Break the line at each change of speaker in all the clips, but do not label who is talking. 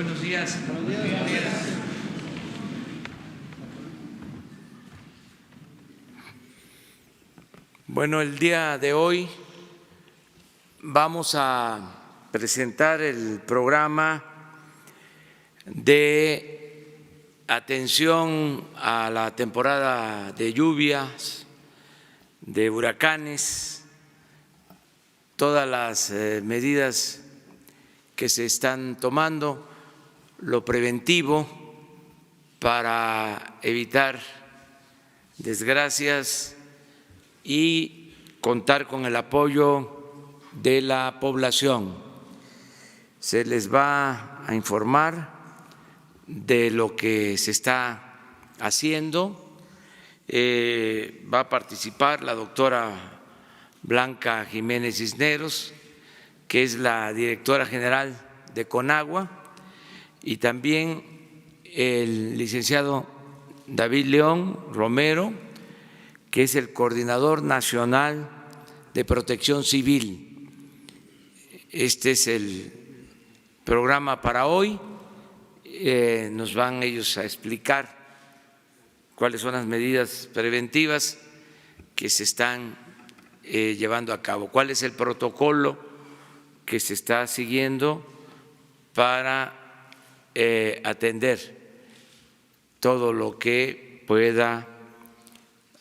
Buenos días. Buenos días. Bueno, el día de hoy vamos a presentar el programa de atención a la temporada de lluvias, de huracanes, todas las medidas que se están tomando, lo preventivo para evitar desgracias y contar con el apoyo de la población. Se les va a informar de lo que se está haciendo. Va a participar la doctora Blanca Jiménez Cisneros, que es la directora general de CONAGUA, y también el licenciado David León Romero, que es el coordinador nacional de Protección Civil. Este es el programa para hoy. Nos van ellos a explicar cuáles son las medidas preventivas que se están llevando a cabo, cuál es el protocolo que se está siguiendo para atender todo lo que pueda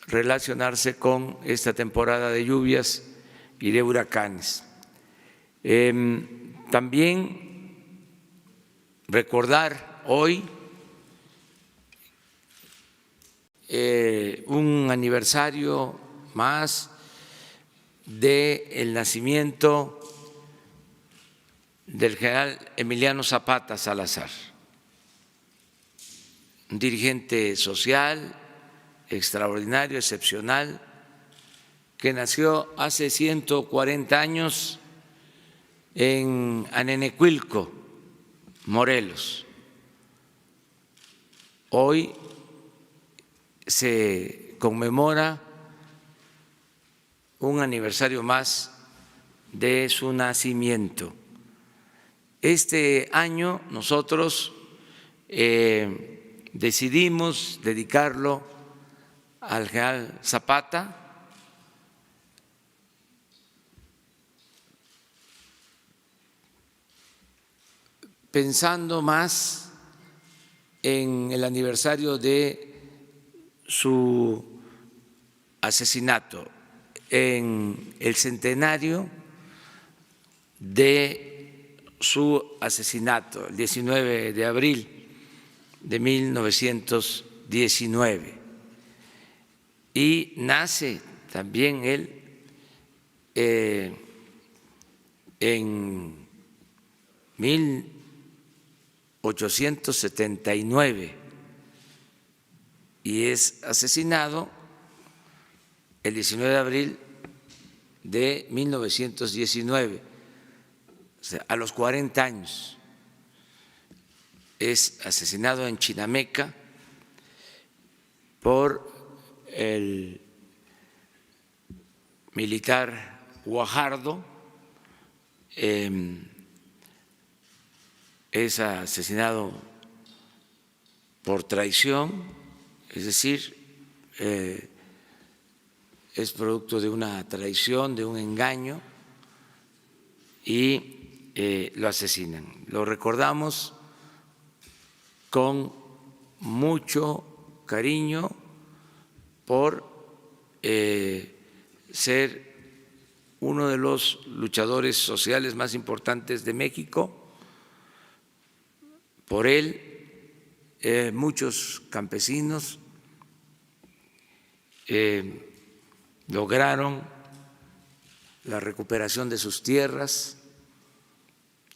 relacionarse con esta temporada de lluvias y de huracanes. También recordar hoy un aniversario más del nacimiento del general Emiliano Zapata Salazar, un dirigente social extraordinario, excepcional, que nació hace 140 años en Anenecuilco, Morelos. Hoy se conmemora un aniversario más de su nacimiento. Este año nosotros decidimos dedicarlo al general Zapata, pensando más en el aniversario de su asesinato, en el centenario de su asesinato, el 19 de abril de 1919. Y nace también él en 1879 y es asesinado el 19 de abril de 1919, o sea, a los 40 años. Es asesinado en Chinameca por el militar Guajardo. Es asesinado por traición, es decir, es producto de una traición, de un engaño, y lo asesinan. Lo recordamos con mucho cariño por ser uno de los luchadores sociales más importantes de México. Por él, muchos campesinos lograron la recuperación de sus tierras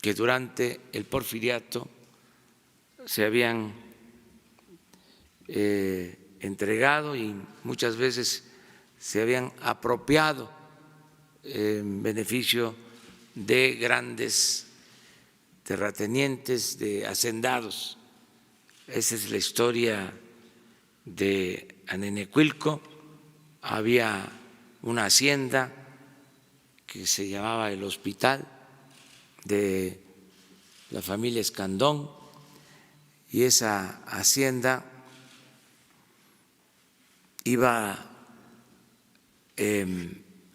que durante el porfiriato se habían entregado y muchas veces se habían apropiado en beneficio de grandes terratenientes, de hacendados. Esa es la historia de Anenecuilco. Había una hacienda que se llamaba El Hospital, de la familia Escandón, y esa hacienda iba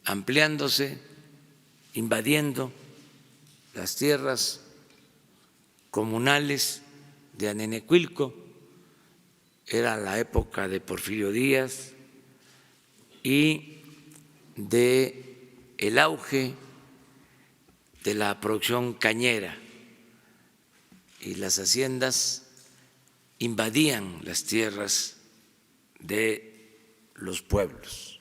ampliándose, invadiendo las tierras comunales de Anenecuilco. Era la época de Porfirio Díaz y de el auge de la producción cañera, y las haciendas invadían las tierras de los pueblos.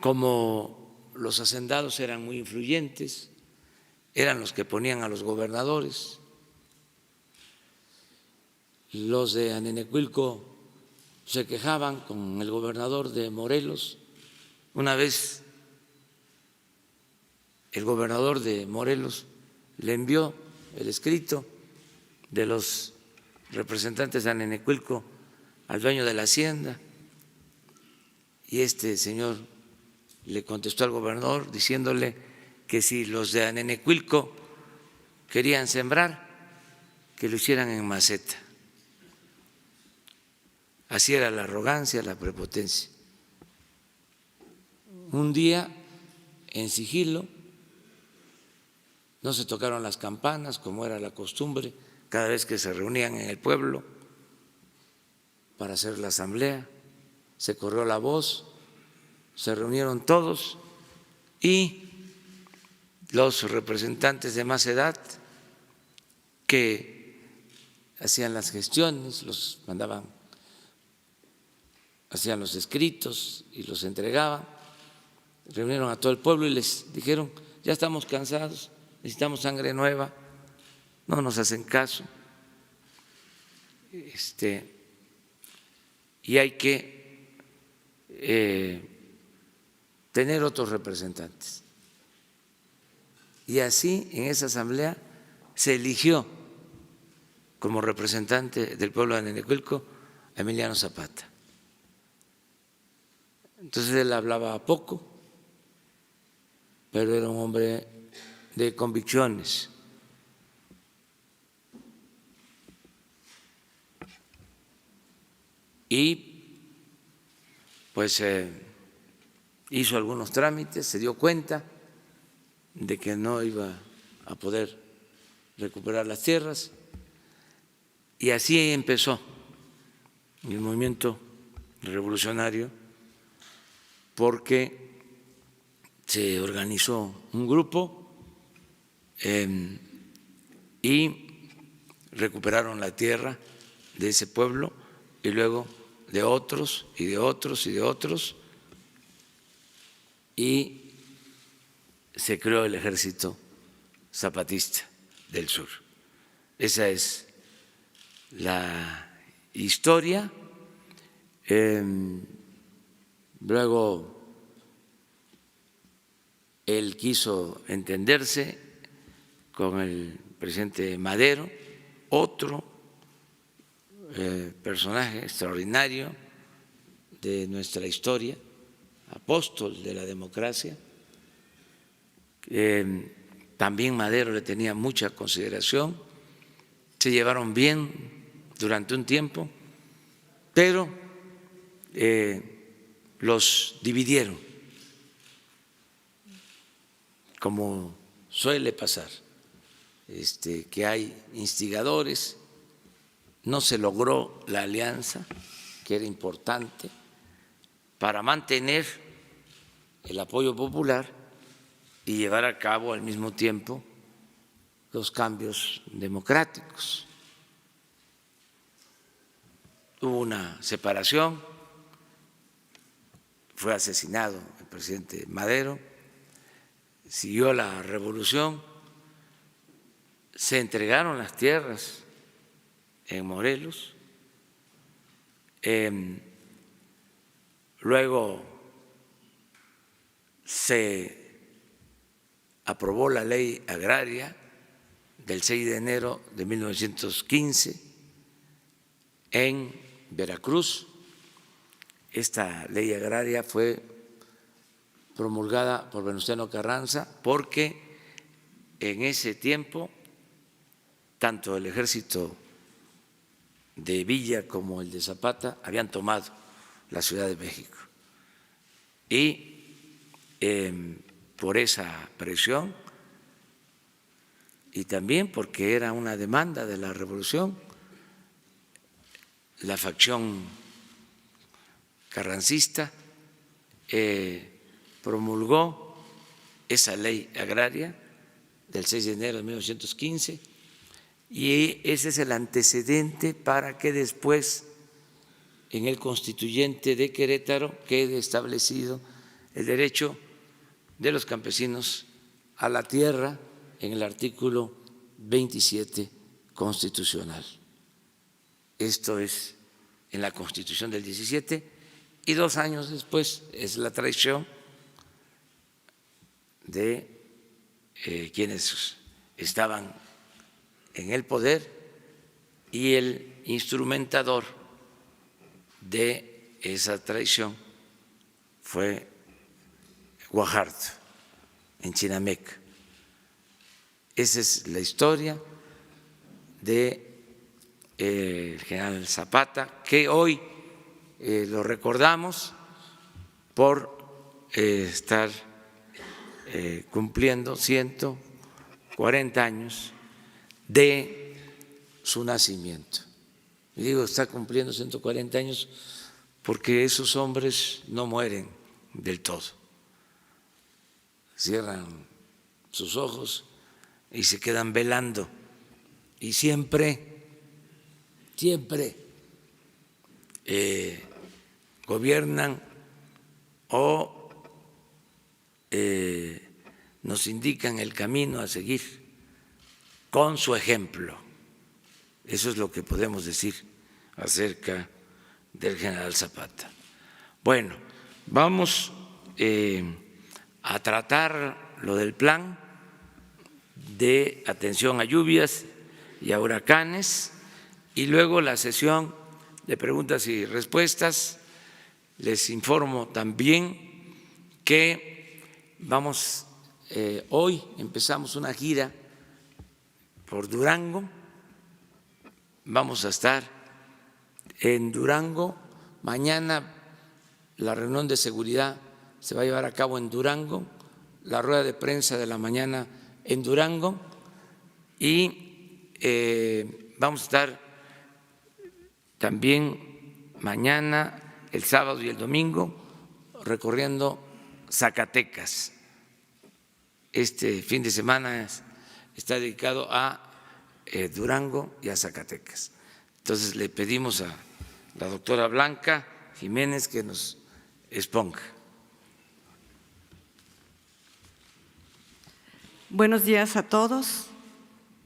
Como los hacendados eran muy influyentes, eran los que ponían a los gobernadores. Los de Anenecuilco se quejaban con el gobernador de Morelos. Una vez el gobernador de Morelos le envió el escrito de los representantes de Anenecuilco al dueño de la hacienda, y este señor le contestó al gobernador diciéndole que si los de Anenecuilco querían sembrar, que lo hicieran en maceta. Así era la arrogancia, la prepotencia. Un día, en sigilo, no se tocaron las campanas, como era la costumbre, cada vez que se reunían en el pueblo para hacer la asamblea. Se corrió la voz, se reunieron todos y los representantes de más edad que hacían las gestiones, los mandaban, hacían los escritos y los entregaban, reunieron a todo el pueblo y les dijeron: ya estamos cansados, necesitamos sangre nueva, no nos hacen caso, y hay que tener otros representantes. Y así en esa asamblea se eligió como representante del pueblo de Anenecuilco a Emiliano Zapata. Entonces él hablaba poco, pero era un hombre de convicciones. Y pues hizo algunos trámites, se dio cuenta de que no iba a poder recuperar las tierras, y así empezó el movimiento revolucionario, porque se organizó un grupo y recuperaron la tierra de ese pueblo, y luego de otros y de otros y de otros, y se creó el Ejército Zapatista del Sur. Esa es la historia. Luego él quiso entenderse con el presidente Madero, otro personaje extraordinario de nuestra historia, apóstol de la democracia. También Madero le tenía mucha consideración, se llevaron bien durante un tiempo, pero los dividieron, como suele pasar, que hay instigadores. No se logró la alianza, que era importante para mantener el apoyo popular y llevar a cabo al mismo tiempo los cambios democráticos. Hubo una separación, fue asesinado el presidente Madero, siguió la revolución, se entregaron las tierras en Morelos, luego se aprobó la ley agraria del 6 de enero de 1915 en Veracruz. Esta ley agraria fue promulgada por Venustiano Carranza porque en ese tiempo tanto el ejército de Villa como el de Zapata habían tomado la Ciudad de México. Y por esa presión y también porque era una demanda de la revolución, la facción carrancista promulgó esa ley agraria del 6 de enero de 1915 y ese es el antecedente para que después en el Constituyente de Querétaro quede establecido el derecho de los campesinos a la tierra en el artículo 27 constitucional. Esto es en la Constitución del 17 y 2 años después es la traición de quienes estaban en el poder y el instrumentador de esa traición fue Guajardo en Chinameca. Esa es la historia del general Zapata, que hoy lo recordamos por estar cumpliendo 140 años de su nacimiento. Y digo, está cumpliendo 140 años porque esos hombres no mueren del todo. Cierran sus ojos y se quedan velando y siempre gobiernan o nos indican el camino a seguir con su ejemplo. Eso es lo que podemos decir acerca del general Zapata. Bueno, vamos a tratar lo del plan de atención a lluvias y a huracanes y luego la sesión de preguntas y respuestas. Les informo también que hoy empezamos una gira por Durango, vamos a estar en Durango, mañana la reunión de seguridad se va a llevar a cabo en Durango, la rueda de prensa de la mañana en Durango y vamos a estar también mañana, el sábado y el domingo recorriendo Zacatecas. Este fin de semana está dedicado a Durango y a Zacatecas. Entonces le pedimos a la doctora Blanca Jiménez que nos exponga.
Buenos días a todos.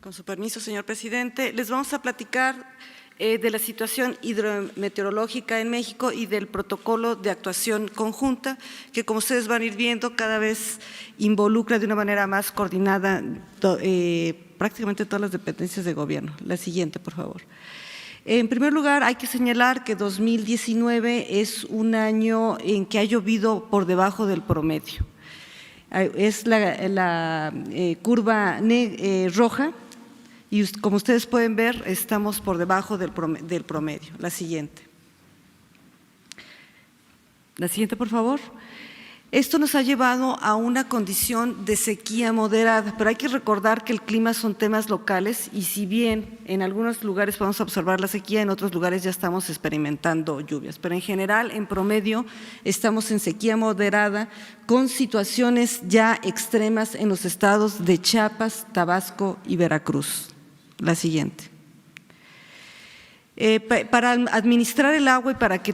Con su permiso, señor presidente, les vamos a platicar de la situación hidrometeorológica en México y del protocolo de actuación conjunta que, como ustedes van a ir viendo, cada vez involucra de una manera más coordinada prácticamente todas las dependencias de gobierno. La siguiente, por favor. En primer lugar, hay que señalar que 2019 es un año en que ha llovido por debajo del promedio. Es la curva roja y como ustedes pueden ver estamos por debajo del promedio. La siguiente. La siguiente, por favor. Esto nos ha llevado a una condición de sequía moderada, pero hay que recordar que el clima son temas locales y si bien en algunos lugares podemos observar la sequía, en otros lugares ya estamos experimentando lluvias, pero en general, en promedio, estamos en sequía moderada con situaciones ya extremas en los estados de Chiapas, Tabasco y Veracruz. La siguiente. Para administrar el agua y para que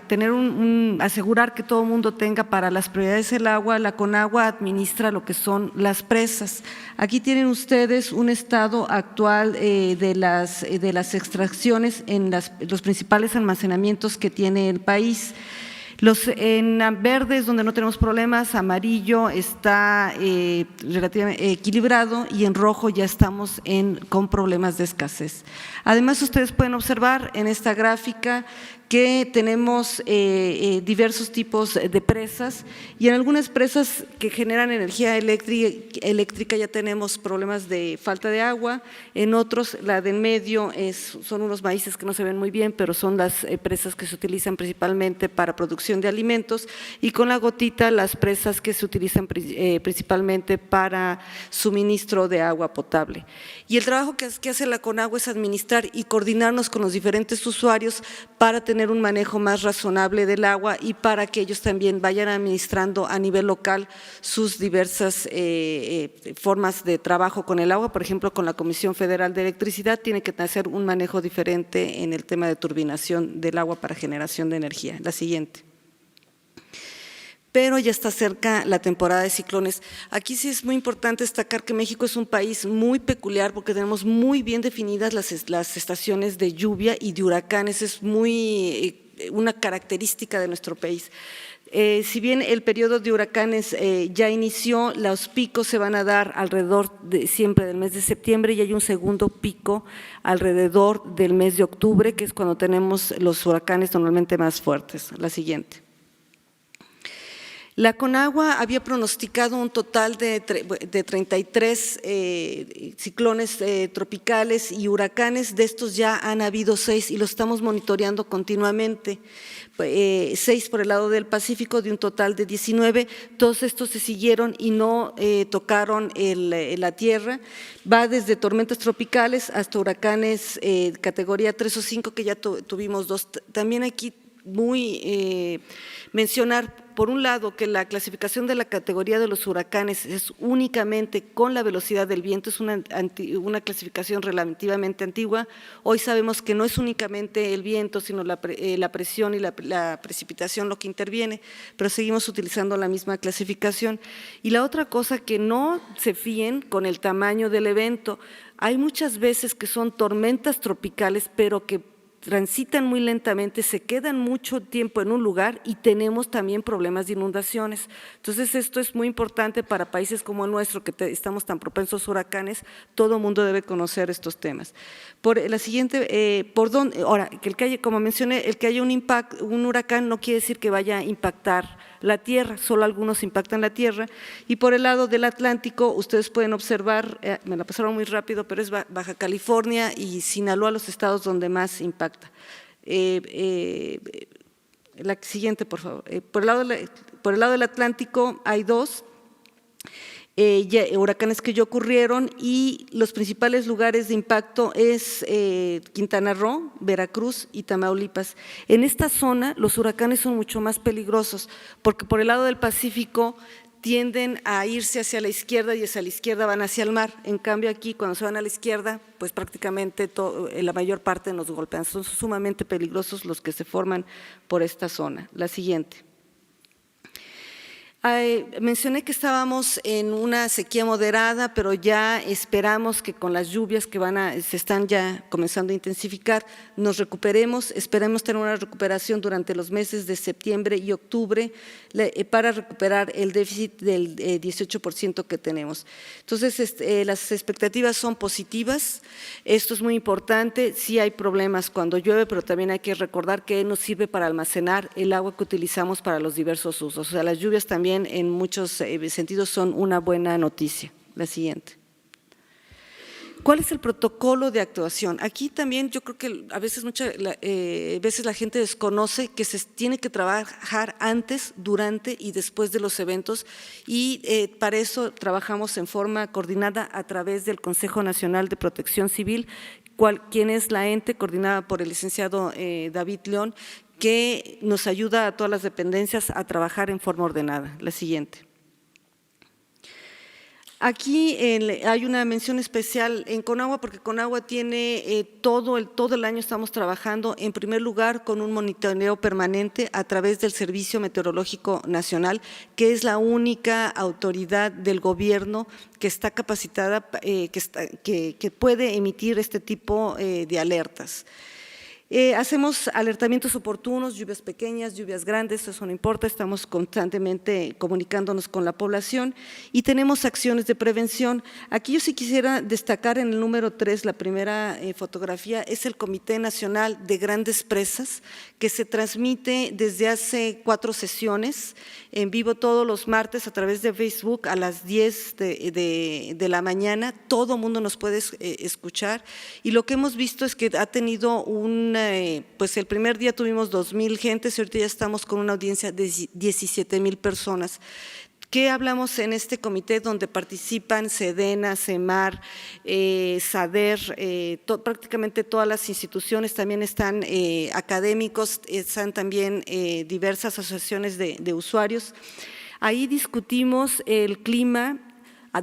asegurar que todo el mundo tenga para las prioridades el agua, la Conagua administra lo que son las presas. Aquí tienen ustedes un estado actual de las extracciones en los principales almacenamientos que tiene el país. En verdes, donde no tenemos problemas, amarillo está relativamente equilibrado y en rojo ya estamos con problemas de escasez. Además, ustedes pueden observar en esta gráfica que tenemos diversos tipos de presas y en algunas presas que generan energía eléctrica ya tenemos problemas de falta de agua, en otros la de en medio son unos maíces que no se ven muy bien, pero son las presas que se utilizan principalmente para producción de alimentos, y con la gotita las presas que se utilizan principalmente para suministro de agua potable. Y el trabajo que hace la CONAGUA es administrar y coordinarnos con los diferentes usuarios para tener un manejo más razonable del agua y para que ellos también vayan administrando a nivel local sus diversas formas de trabajo con el agua. Por ejemplo, con la Comisión Federal de Electricidad tiene que hacer un manejo diferente en el tema de turbinación del agua para generación de energía. La siguiente. Pero ya está cerca la temporada de ciclones. Aquí sí es muy importante destacar que México es un país muy peculiar porque tenemos muy bien definidas las estaciones de lluvia y de huracanes, es una característica de nuestro país. Si bien el periodo de huracanes ya inició, los picos se van a dar alrededor siempre del mes de septiembre y hay un segundo pico alrededor del mes de octubre, que es cuando tenemos los huracanes normalmente más fuertes. La siguiente. La CONAGUA había pronosticado un total de 33 ciclones tropicales y huracanes, de estos ya han habido 6 y los estamos monitoreando continuamente, 6 por el lado del Pacífico de un total de 19, todos estos se siguieron y no tocaron la tierra, va desde tormentas tropicales hasta huracanes categoría 3 o 5 que ya tuvimos 2, también aquí mencionar por un lado que la clasificación de la categoría de los huracanes es únicamente con la velocidad del viento, es una clasificación relativamente antigua. Hoy sabemos que no es únicamente el viento, sino la presión y la precipitación lo que interviene, pero seguimos utilizando la misma clasificación. Y la otra cosa, que no se fíen con el tamaño del evento, hay muchas veces que son tormentas tropicales, pero que transitan muy lentamente, se quedan mucho tiempo en un lugar y tenemos también problemas de inundaciones. Entonces, esto es muy importante para países como el nuestro, que estamos tan propensos a huracanes, todo el mundo debe conocer estos temas. Por la siguiente, ahora, como mencioné, el que haya un huracán no quiere decir que vaya a impactar la tierra, solo algunos impactan la tierra. Y por el lado del Atlántico, ustedes pueden observar, me la pasaron muy rápido, pero es Baja California y Sinaloa los estados donde más impacta. La siguiente, por favor. Por el lado del Atlántico hay 2 huracanes que ya ocurrieron y los principales lugares de impacto es Quintana Roo, Veracruz y Tamaulipas. En esta zona los huracanes son mucho más peligrosos porque por el lado del Pacífico tienden a irse hacia la izquierda y hacia la izquierda van hacia el mar. En cambio aquí cuando se van a la izquierda, pues prácticamente la mayor parte nos golpean. Son sumamente peligrosos los que se forman por esta zona. La siguiente. Mencioné que estábamos en una sequía moderada, pero ya esperamos que con las lluvias que se están ya comenzando a intensificar, nos recuperemos, esperemos tener una recuperación durante los meses de septiembre y octubre para recuperar el déficit del 18% que tenemos. Entonces, las expectativas son positivas, esto es muy importante, sí hay problemas cuando llueve, pero también hay que recordar que nos sirve para almacenar el agua que utilizamos para los diversos usos, o sea, las lluvias también en muchos sentidos son una buena noticia. La siguiente. ¿Cuál es el protocolo de actuación? Aquí también yo creo que a veces la gente desconoce que se tiene que trabajar antes, durante y después de los eventos y para eso trabajamos en forma coordinada a través del Consejo Nacional de Protección Civil, quien es la ente coordinada por el licenciado David León, que nos ayuda a todas las dependencias a trabajar en forma ordenada. La siguiente. Aquí hay una mención especial en CONAGUA, porque CONAGUA tiene todo el año estamos trabajando, en primer lugar, con un monitoreo permanente a través del Servicio Meteorológico Nacional, que es la única autoridad del gobierno que está capacitada, que puede emitir este tipo de alertas. Hacemos alertamientos oportunos, lluvias pequeñas, lluvias grandes, eso no importa, estamos constantemente comunicándonos con la población y tenemos acciones de prevención. Aquí yo sí quisiera destacar en el número 3, la primera fotografía, es el Comité Nacional de Grandes Presas, que se transmite desde hace 4 sesiones en vivo todos los martes a través de Facebook a las 10 de la mañana. Todo mundo nos puede escuchar y lo que hemos visto es que ha tenido pues el primer día tuvimos 2,000 gentes y ahorita ya estamos con una audiencia de 17,000 personas. ¿Qué hablamos en este comité donde participan SEDENA, CEMAR, SADER, prácticamente todas las instituciones, también están académicos, están también diversas asociaciones de usuarios? Ahí discutimos el clima,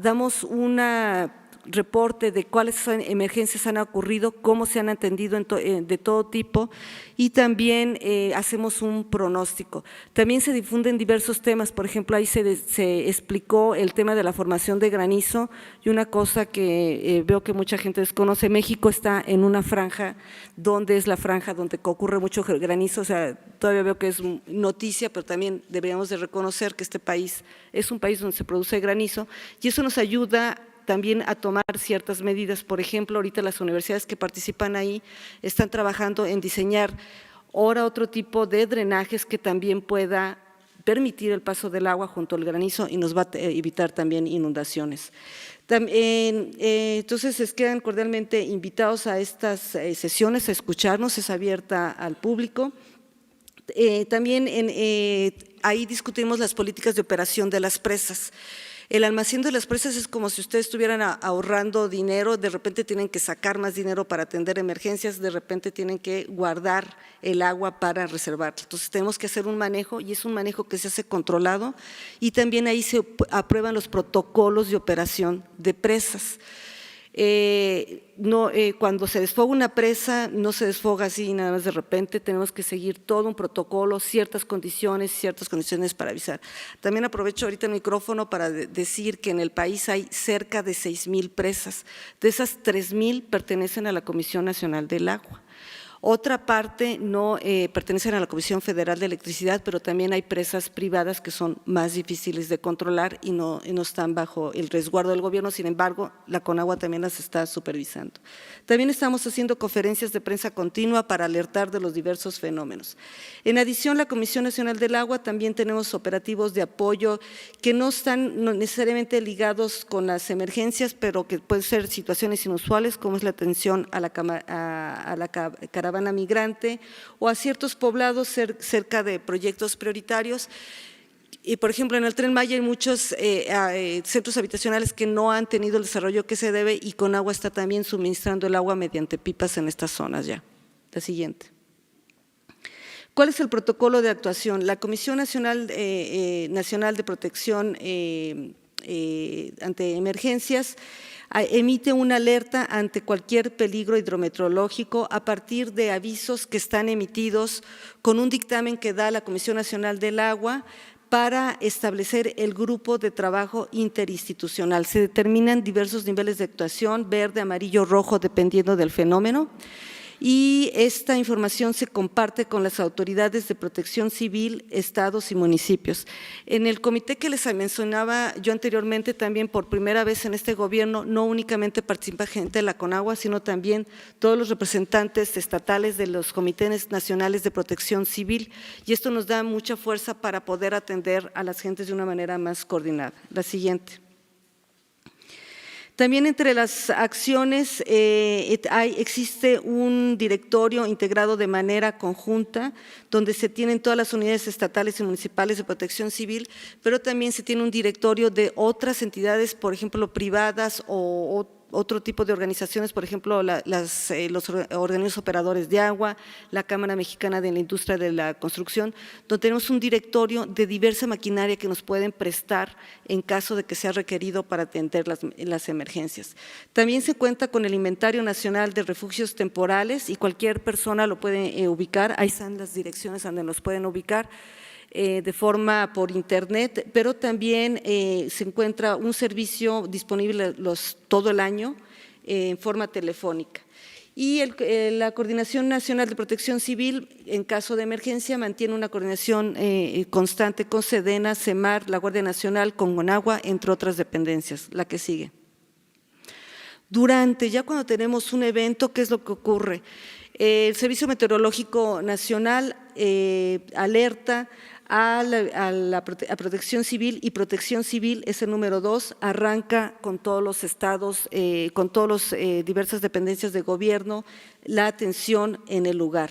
damos una reporte de cuáles emergencias han ocurrido, cómo se han atendido de todo tipo y también hacemos un pronóstico. También se difunden diversos temas, por ejemplo, ahí se explicó el tema de la formación de granizo y una cosa que veo que mucha gente desconoce, México está en una franja donde es la franja donde ocurre mucho granizo, o sea, todavía veo que es noticia, pero también deberíamos de reconocer que este país es un país donde se produce granizo y eso nos ayuda también a tomar ciertas medidas. Por ejemplo, ahorita las universidades que participan ahí están trabajando en diseñar ahora otro tipo de drenajes que también pueda permitir el paso del agua junto al granizo y nos va a evitar también inundaciones. Entonces, quedan cordialmente invitados a estas sesiones, a escucharnos, es abierta al público. También ahí discutimos las políticas de operación de las presas. El almacén de las presas es como si ustedes estuvieran ahorrando dinero, de repente tienen que sacar más dinero para atender emergencias, de repente tienen que guardar el agua para reservarla. Entonces tenemos que hacer un manejo y es un manejo que se hace controlado y también ahí se aprueban los protocolos de operación de presas. Cuando se desfoga una presa, no se desfoga así nada más de repente, tenemos que seguir todo un protocolo, ciertas condiciones para avisar. También aprovecho ahorita el micrófono para decir que en el país hay cerca de 6,000 presas, de esas 3,000 pertenecen a la Comisión Nacional del Agua. Otra parte no pertenecen a la Comisión Federal de Electricidad, pero también hay presas privadas que son más difíciles de controlar y no están bajo el resguardo del gobierno, sin embargo, la CONAGUA también las está supervisando. También estamos haciendo conferencias de prensa continua para alertar de los diversos fenómenos. En adición, la Comisión Nacional del Agua también tenemos operativos de apoyo que no están necesariamente ligados con las emergencias, pero que pueden ser situaciones inusuales, como es la atención a la caravana migrante o a ciertos poblados cerca de proyectos prioritarios. Y por ejemplo, en el Tren Maya hay muchos centros habitacionales que no han tenido el desarrollo que se debe y CONAGUA está también suministrando el agua mediante pipas en estas zonas ya. La siguiente. ¿Cuál es el protocolo de actuación? La Comisión Nacional de Protección ante Emergencias emite una alerta ante cualquier peligro hidrometeorológico a partir de avisos que están emitidos con un dictamen que da la Comisión Nacional del Agua para establecer el grupo de trabajo interinstitucional. Se determinan diversos niveles de actuación, verde, amarillo, rojo, dependiendo del fenómeno. Y esta información se comparte con las autoridades de protección civil, estados y municipios. En el comité que les mencionaba yo anteriormente, también por primera vez en este gobierno, no únicamente participa gente de la CONAGUA, sino también todos los representantes estatales de los comités nacionales de protección civil, y esto nos da mucha fuerza para poder atender a las gentes de una manera más coordinada. La siguiente. También entre las acciones existe un directorio integrado de manera conjunta, donde se tienen todas las unidades estatales y municipales de protección civil, pero también se tiene un directorio de otras entidades, por ejemplo, privadas o otro tipo de organizaciones, por ejemplo, los organismos operadores de agua, la Cámara Mexicana de la Industria de la Construcción, donde tenemos un directorio de diversa maquinaria que nos pueden prestar en caso de que sea requerido para atender las emergencias. También se cuenta con el Inventario Nacional de Refugios Temporales y cualquier persona lo puede ubicar, ahí están las direcciones donde nos pueden ubicar, de forma por internet, pero también se encuentra un servicio disponible todo el año en forma telefónica. Y la Coordinación Nacional de Protección Civil, en caso de emergencia, mantiene una coordinación constante con SEDENA, CEMAR, la Guardia Nacional, con CONAGUA, entre otras dependencias. La que sigue. Ya cuando tenemos un evento, ¿qué es lo que ocurre? El Servicio Meteorológico Nacional alerta a Protección Civil, y Protección Civil es el número 2, arranca con todos los estados, con todas las diversas dependencias de gobierno, la atención en el lugar.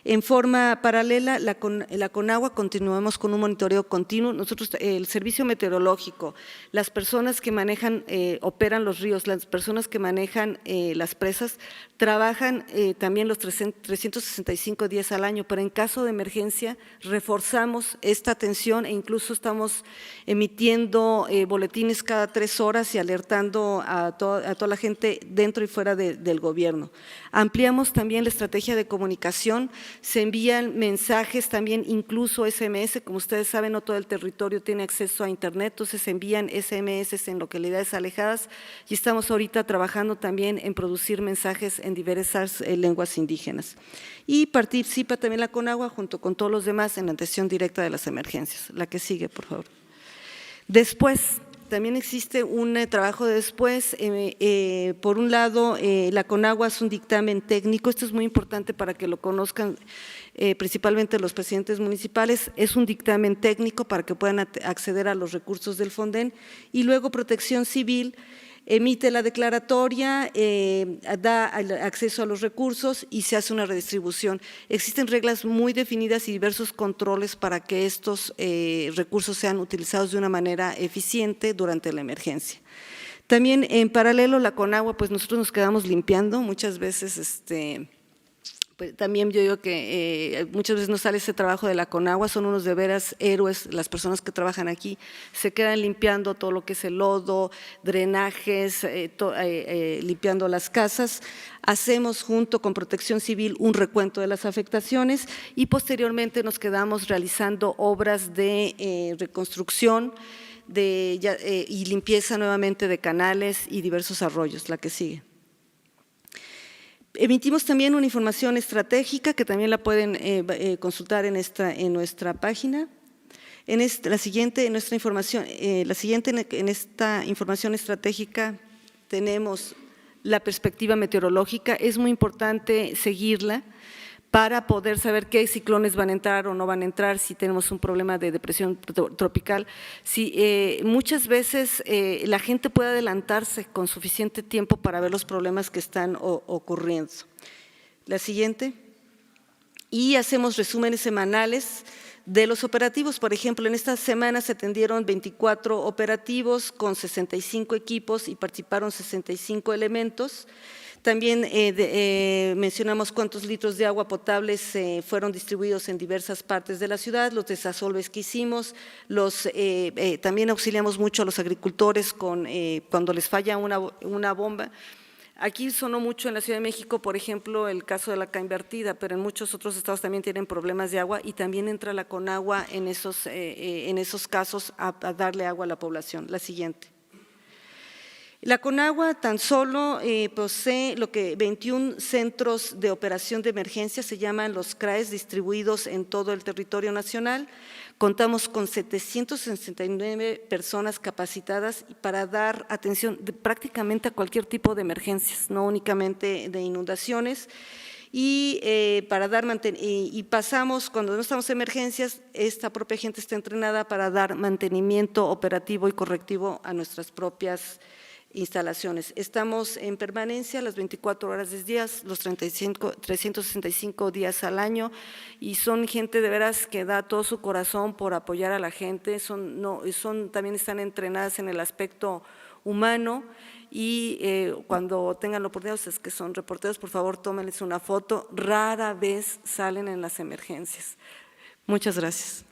En forma paralela, la CONAGUA continuamos con un monitoreo continuo. Nosotros, el servicio meteorológico, las personas que manejan, operan los ríos, las personas que manejan las presas, trabajan también los 365 días al año, pero en caso de emergencia reforzamos esta atención e incluso estamos emitiendo boletines cada 3 horas y alertando a toda la gente dentro y fuera del gobierno. Ampliamos también la estrategia de comunicación, se envían mensajes también, incluso SMS, como ustedes saben, no todo el territorio tiene acceso a internet, entonces se envían SMS en localidades alejadas y estamos ahorita trabajando también en producir mensajes en diversas lenguas indígenas. Y participa también la CONAGUA junto con todos los demás en la atención directa de las emergencias. La que sigue, por favor. Después, también existe un trabajo de después. Por un lado, la CONAGUA es un dictamen técnico, esto es muy importante para que lo conozcan principalmente los presidentes municipales, es un dictamen técnico para que puedan acceder a los recursos del Fonden, y luego Protección Civil emite la declaratoria, da acceso a los recursos y se hace una redistribución. Existen reglas muy definidas y diversos controles para que estos recursos sean utilizados de una manera eficiente durante la emergencia. También en paralelo la CONAGUA, pues nosotros nos quedamos limpiando, muchas veces pues también yo digo que muchas veces no sale ese trabajo de la CONAGUA, son unos de veras héroes, las personas que trabajan aquí, se quedan limpiando todo lo que es el lodo, drenajes, limpiando las casas. Hacemos junto con Protección Civil un recuento de las afectaciones y posteriormente nos quedamos realizando obras de reconstrucción y limpieza nuevamente de canales y diversos arroyos. La que sigue. Emitimos también una información estratégica que también la pueden consultar en nuestra página. En esta información estratégica tenemos la perspectiva meteorológica, es muy importante seguirla para poder saber qué ciclones van a entrar o no van a entrar, si tenemos un problema de depresión tropical. Muchas veces la gente puede adelantarse con suficiente tiempo para ver los problemas que están ocurriendo. La siguiente. Y hacemos resúmenes semanales de los operativos. Por ejemplo, en esta semana se atendieron 24 operativos con 65 equipos y participaron 65 elementos. También mencionamos cuántos litros de agua potable fueron distribuidos en diversas partes de la ciudad, los desasolves que hicimos, también auxiliamos mucho a los agricultores cuando les falla una bomba. Aquí sonó mucho en la Ciudad de México, por ejemplo, el caso de la CA Invertida, pero en muchos otros estados también tienen problemas de agua y también entra la CONAGUA en esos casos a darle agua a la población. La siguiente. La CONAGUA tan solo posee 21 centros de operación de emergencia, se llaman los CRAES, distribuidos en todo el territorio nacional. Contamos con 769 personas capacitadas para dar atención prácticamente a cualquier tipo de emergencias, no únicamente de inundaciones. Y pasamos, cuando no estamos en emergencias, esta propia gente está entrenada para dar mantenimiento operativo y correctivo a nuestras propias instalaciones. Estamos en permanencia las 24 horas del día, los 365 días al año, y son gente de veras que da todo su corazón por apoyar a la gente, también están entrenadas en el aspecto humano. Y cuando tengan la oportunidad, ustedes que son reporteros, por favor tómenles una foto, rara vez salen en las emergencias. Muchas gracias.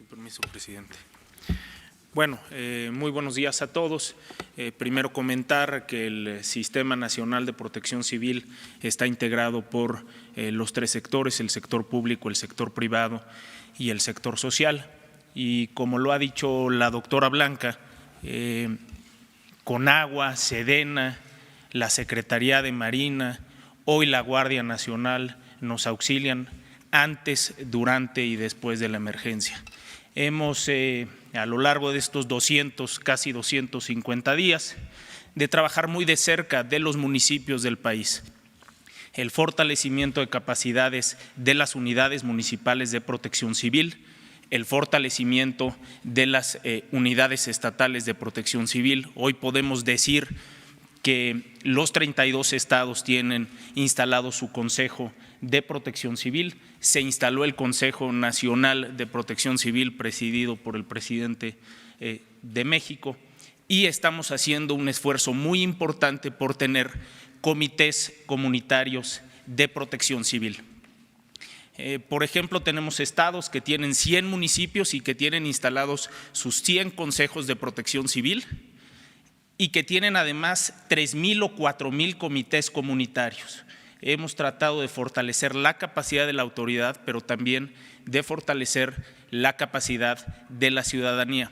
Permiso, presidente. Bueno, muy buenos días a todos. Primero comentar que el Sistema Nacional de Protección Civil está integrado por los 3 sectores, el sector público, el sector privado y el sector social. y como lo ha dicho la doctora Blanca, Conagua, Sedena, la Secretaría de Marina, hoy la Guardia Nacional nos auxilian antes, durante y después de la emergencia. Hemos, a lo largo de estos casi 250 días, de trabajar muy de cerca de los municipios del país, el fortalecimiento de capacidades de las unidades municipales de protección civil, el fortalecimiento de las unidades estatales de protección civil. Hoy podemos decir que los 32 estados tienen instalado su Consejo de Protección Civil. Se instaló el Consejo Nacional de Protección Civil presidido por el presidente de México y estamos haciendo un esfuerzo muy importante por tener comités comunitarios de protección civil. Por ejemplo, tenemos estados que tienen 100 municipios y que tienen instalados sus 100 consejos de protección civil y que tienen además 3,000 o 4,000 comités comunitarios. Hemos tratado de fortalecer la capacidad de la autoridad, pero también de fortalecer la capacidad de la ciudadanía.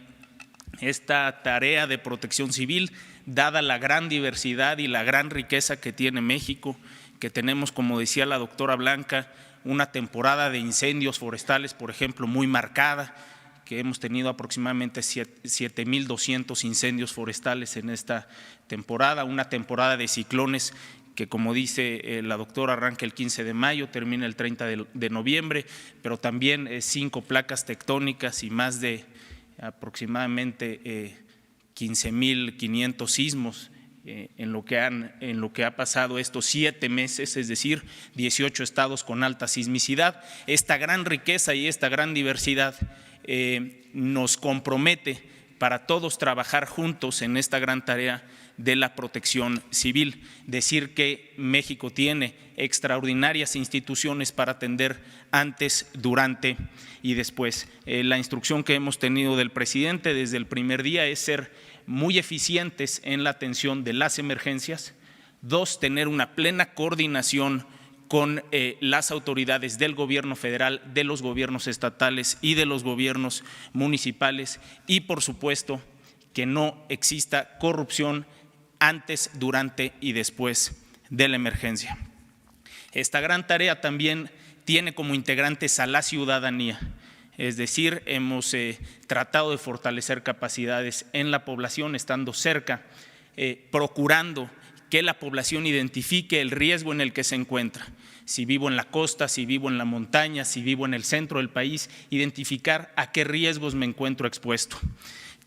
Esta tarea de protección civil, dada la gran diversidad y la gran riqueza que tiene México, que tenemos, como decía la doctora Blanca, una temporada de incendios forestales, por ejemplo, muy marcada, que hemos tenido aproximadamente 7,200 incendios forestales en esta temporada, una temporada de ciclones que, como dice la doctora, arranca el 15 de mayo, termina el 30 de noviembre, pero también 5 placas tectónicas y más de aproximadamente 15,500 sismos en lo que ha pasado estos 7 meses, es decir, 18 estados con alta sismicidad. Esta gran riqueza y esta gran diversidad nos compromete para todos trabajar juntos en esta gran tarea de la protección civil. Decir que México tiene extraordinarias instituciones para atender antes, durante y después. La instrucción que hemos tenido del presidente desde el primer día es ser muy eficientes en la atención de las emergencias. 2, tener una plena coordinación con las autoridades del gobierno federal, de los gobiernos estatales y de los gobiernos municipales y, por supuesto, que no exista corrupción antes, durante y después de la emergencia. Esta gran tarea también tiene como integrantes a la ciudadanía, es decir, hemos tratado de fortalecer capacidades en la población, estando cerca, procurando que la población identifique el riesgo en el que se encuentra. Si vivo en la costa, si vivo en la montaña, si vivo en el centro del país, identificar a qué riesgos me encuentro expuesto.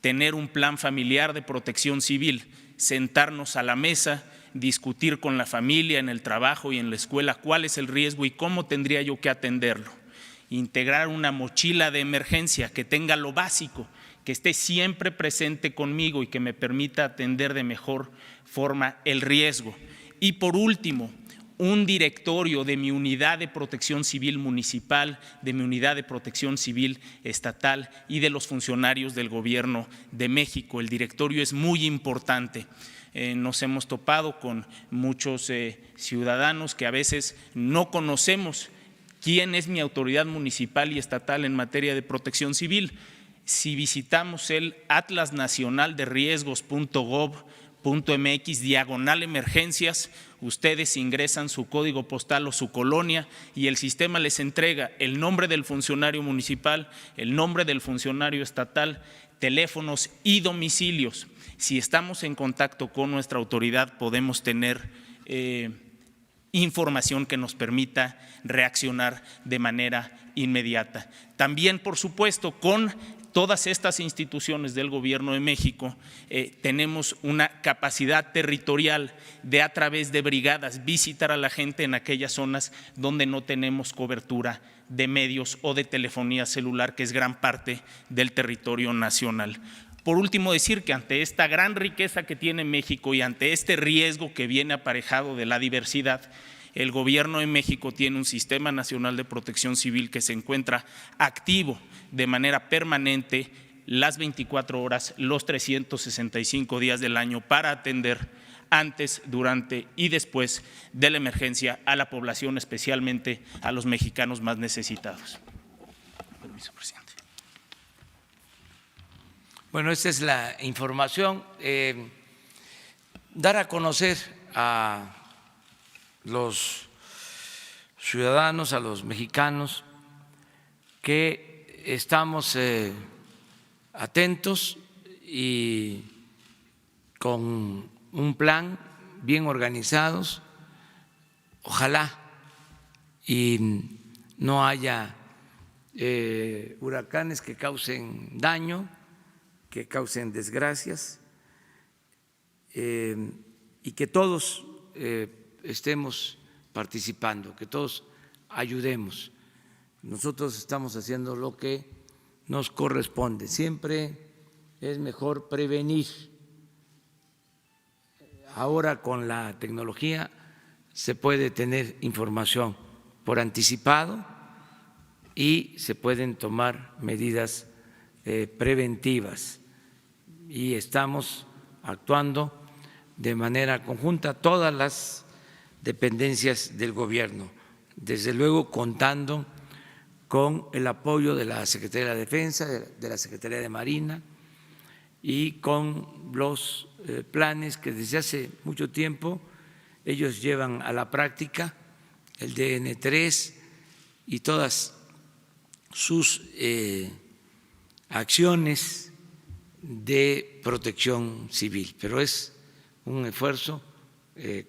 Tener un plan familiar de protección civil, sentarnos a la mesa, discutir con la familia, en el trabajo y en la escuela cuál es el riesgo y cómo tendría yo que atenderlo. Integrar una mochila de emergencia que tenga lo básico, que esté siempre presente conmigo y que me permita atender de mejor forma el riesgo. Y por último, un directorio de mi unidad de protección civil municipal, de mi unidad de protección civil estatal y de los funcionarios del Gobierno de México. El directorio es muy importante. Nos hemos topado con muchos ciudadanos que a veces no conocemos quién es mi autoridad municipal y estatal en materia de protección civil. Si visitamos el Atlas Nacional de Riesgos.gov.mx/emergencias, ustedes ingresan su código postal o su colonia y el sistema les entrega el nombre del funcionario municipal, el nombre del funcionario estatal, teléfonos y domicilios. Si estamos en contacto con nuestra autoridad, podemos tener información que nos permita reaccionar de manera inmediata. También, por supuesto, con todas estas instituciones del Gobierno de México tenemos una capacidad territorial de, a través de brigadas, visitar a la gente en aquellas zonas donde no tenemos cobertura de medios o de telefonía celular, que es gran parte del territorio nacional. Por último, decir que ante esta gran riqueza que tiene México y ante este riesgo que viene aparejado de la diversidad, el Gobierno de México tiene un Sistema Nacional de Protección Civil que se encuentra activo de manera permanente las 24 horas, los 365 días del año para atender antes, durante y después de la emergencia a la población, especialmente a los mexicanos más necesitados. Permiso, presidente.
Bueno, esta es la información. Dar a conocer a los ciudadanos, a los mexicanos, que estamos atentos y con un plan bien organizados. Ojalá y no haya huracanes que causen daño, que causen desgracias, y que todos estemos participando, que todos ayudemos. Nosotros estamos haciendo lo que nos corresponde. Siempre es mejor prevenir. Ahora con la tecnología se puede tener información por anticipado y se pueden tomar medidas preventivas, y estamos actuando de manera conjunta todas las dependencias del gobierno, desde luego contando con el apoyo de la Secretaría de la Defensa, de la Secretaría de Marina y con los planes que desde hace mucho tiempo ellos llevan a la práctica, el DN3 y todas sus acciones de protección civil, pero es un esfuerzo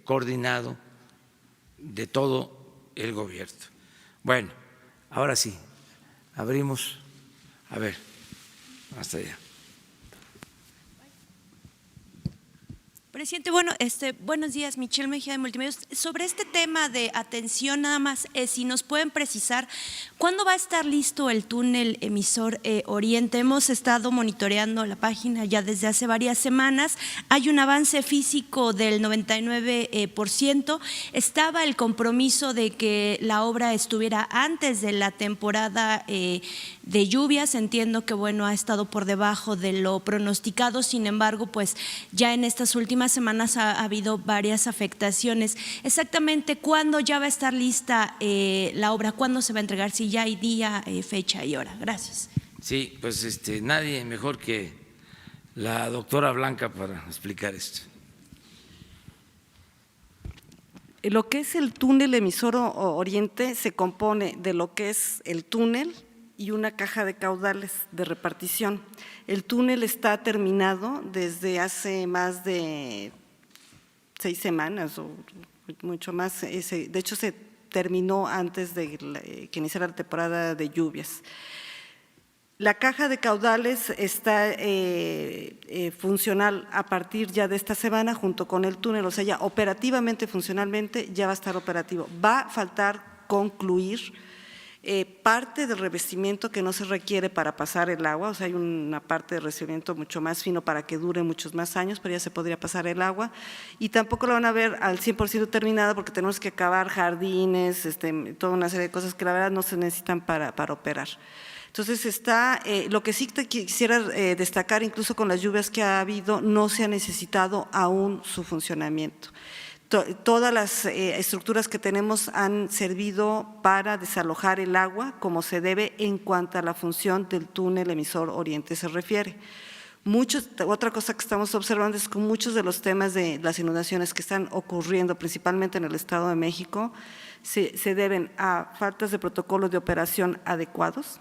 coordinado de todo el gobierno. Bueno, ahora sí, abrimos, a ver, hasta allá.
Presidente, bueno, buenos días, Michelle Mejía de Multimedios. Sobre este tema de atención, nada más, si nos pueden precisar, ¿cuándo va a estar listo el túnel emisor Oriente? Hemos estado monitoreando la página ya desde hace varias semanas. Hay un avance físico del 99%. Estaba el compromiso de que la obra estuviera antes de la temporada de lluvias. Entiendo que, bueno, ha estado por debajo de lo pronosticado. Sin embargo, pues ya en estas últimas semanas ha habido varias afectaciones. Exactamente, ¿cuándo ya va a estar lista la obra? ¿Cuándo se va a entregar? Si ya hay día, fecha y hora. Gracias.
Sí, pues nadie mejor que la doctora Blanca para explicar esto.
Lo que es el túnel emisor Oriente se compone de lo que es el túnel y una caja de caudales de repartición. El túnel está terminado desde hace más de 6 semanas o mucho más. De hecho, se terminó antes de que iniciara la temporada de lluvias. La caja de caudales está funcional a partir ya de esta semana junto con el túnel, o sea, ya operativamente, funcionalmente, ya va a estar operativo. Va a faltar concluir parte del revestimiento que no se requiere para pasar el agua, o sea, hay una parte de revestimiento mucho más fino para que dure muchos más años, pero ya se podría pasar el agua, y tampoco lo van a ver al 100% terminada porque tenemos que acabar jardines, toda una serie de cosas que la verdad no se necesitan para operar. Entonces está, lo que sí quisiera destacar, incluso con las lluvias que ha habido, no se ha necesitado aún su funcionamiento. Todas las estructuras que tenemos han servido para desalojar el agua como se debe en cuanto a la función del túnel emisor Oriente se refiere. Otra cosa que estamos observando es que muchos de los temas de las inundaciones que están ocurriendo, principalmente en el Estado de México, se deben a faltas de protocolos de operación adecuados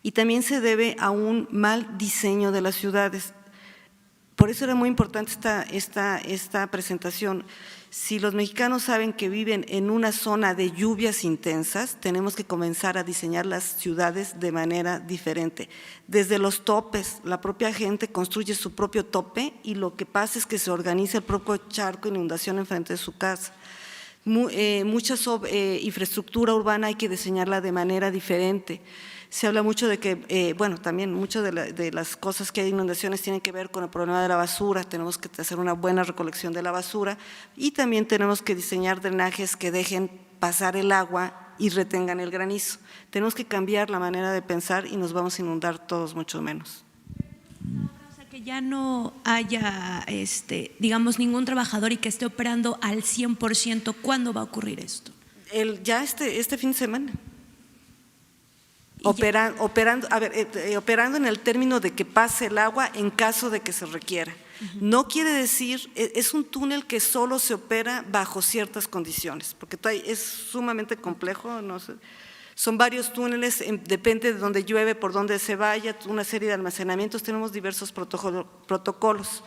y también se debe a un mal diseño de las ciudades. Por eso era muy importante esta presentación. Si los mexicanos saben que viven en una zona de lluvias intensas, tenemos que comenzar a diseñar las ciudades de manera diferente. Desde los topes, la propia gente construye su propio tope y lo que pasa es que se organiza el propio charco de inundación enfrente de su casa. Mucha infraestructura urbana hay que diseñarla de manera diferente. Se habla mucho de que, bueno, también mucho de las cosas que hay inundaciones tienen que ver con el problema de la basura, tenemos que hacer una buena recolección de la basura y también tenemos que diseñar drenajes que dejen pasar el agua y retengan el granizo. Tenemos que cambiar la manera de pensar y nos vamos a inundar todos mucho menos.
O sea, que ya no haya, digamos, ningún trabajador y que esté operando al 100%, ¿cuándo va a ocurrir esto?
Ya este fin de semana. operando en el término de que pase el agua en caso de que se requiera. No quiere decir, es un túnel que solo se opera bajo ciertas condiciones, porque es sumamente complejo, no sé. Son varios túneles, depende de dónde llueve, por dónde se vaya, una serie de almacenamientos, tenemos diversos protocolos.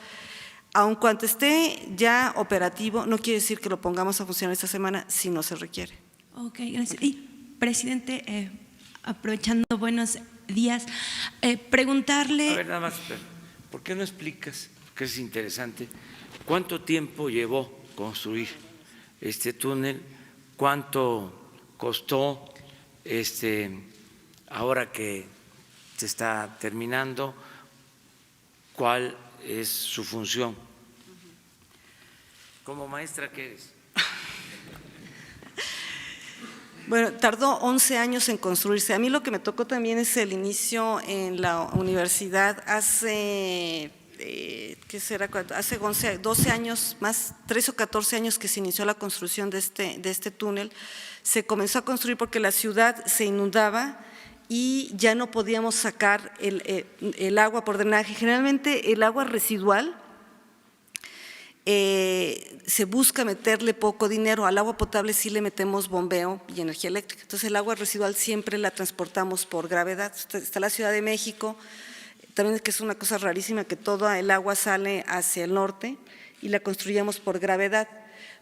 Aun cuando esté ya operativo, no quiere decir que lo pongamos a funcionar esta semana si no se requiere.
Ok, gracias. Y, presidente, aprovechando buenos días, preguntarle…
A ver, nada más, ¿por qué no explicas, que es interesante, cuánto tiempo llevó construir este túnel, cuánto costó ahora que se está terminando, cuál es su función? Como maestra, ¿qué eres?
Bueno, tardó 11 años en construirse. A mí lo que me tocó también es el inicio en la universidad hace… ¿qué será? Hace 12 años, más 13 o 14 años que se inició la construcción de este túnel. Se comenzó a construir porque la ciudad se inundaba y ya no podíamos sacar el agua por drenaje. Generalmente el agua residual se busca meterle poco dinero, al agua potable sí le metemos bombeo y energía eléctrica. Entonces el agua residual siempre la transportamos por gravedad. Está la Ciudad de México. También es que es una cosa rarísima que toda el agua sale hacia el norte y la construíamos por gravedad.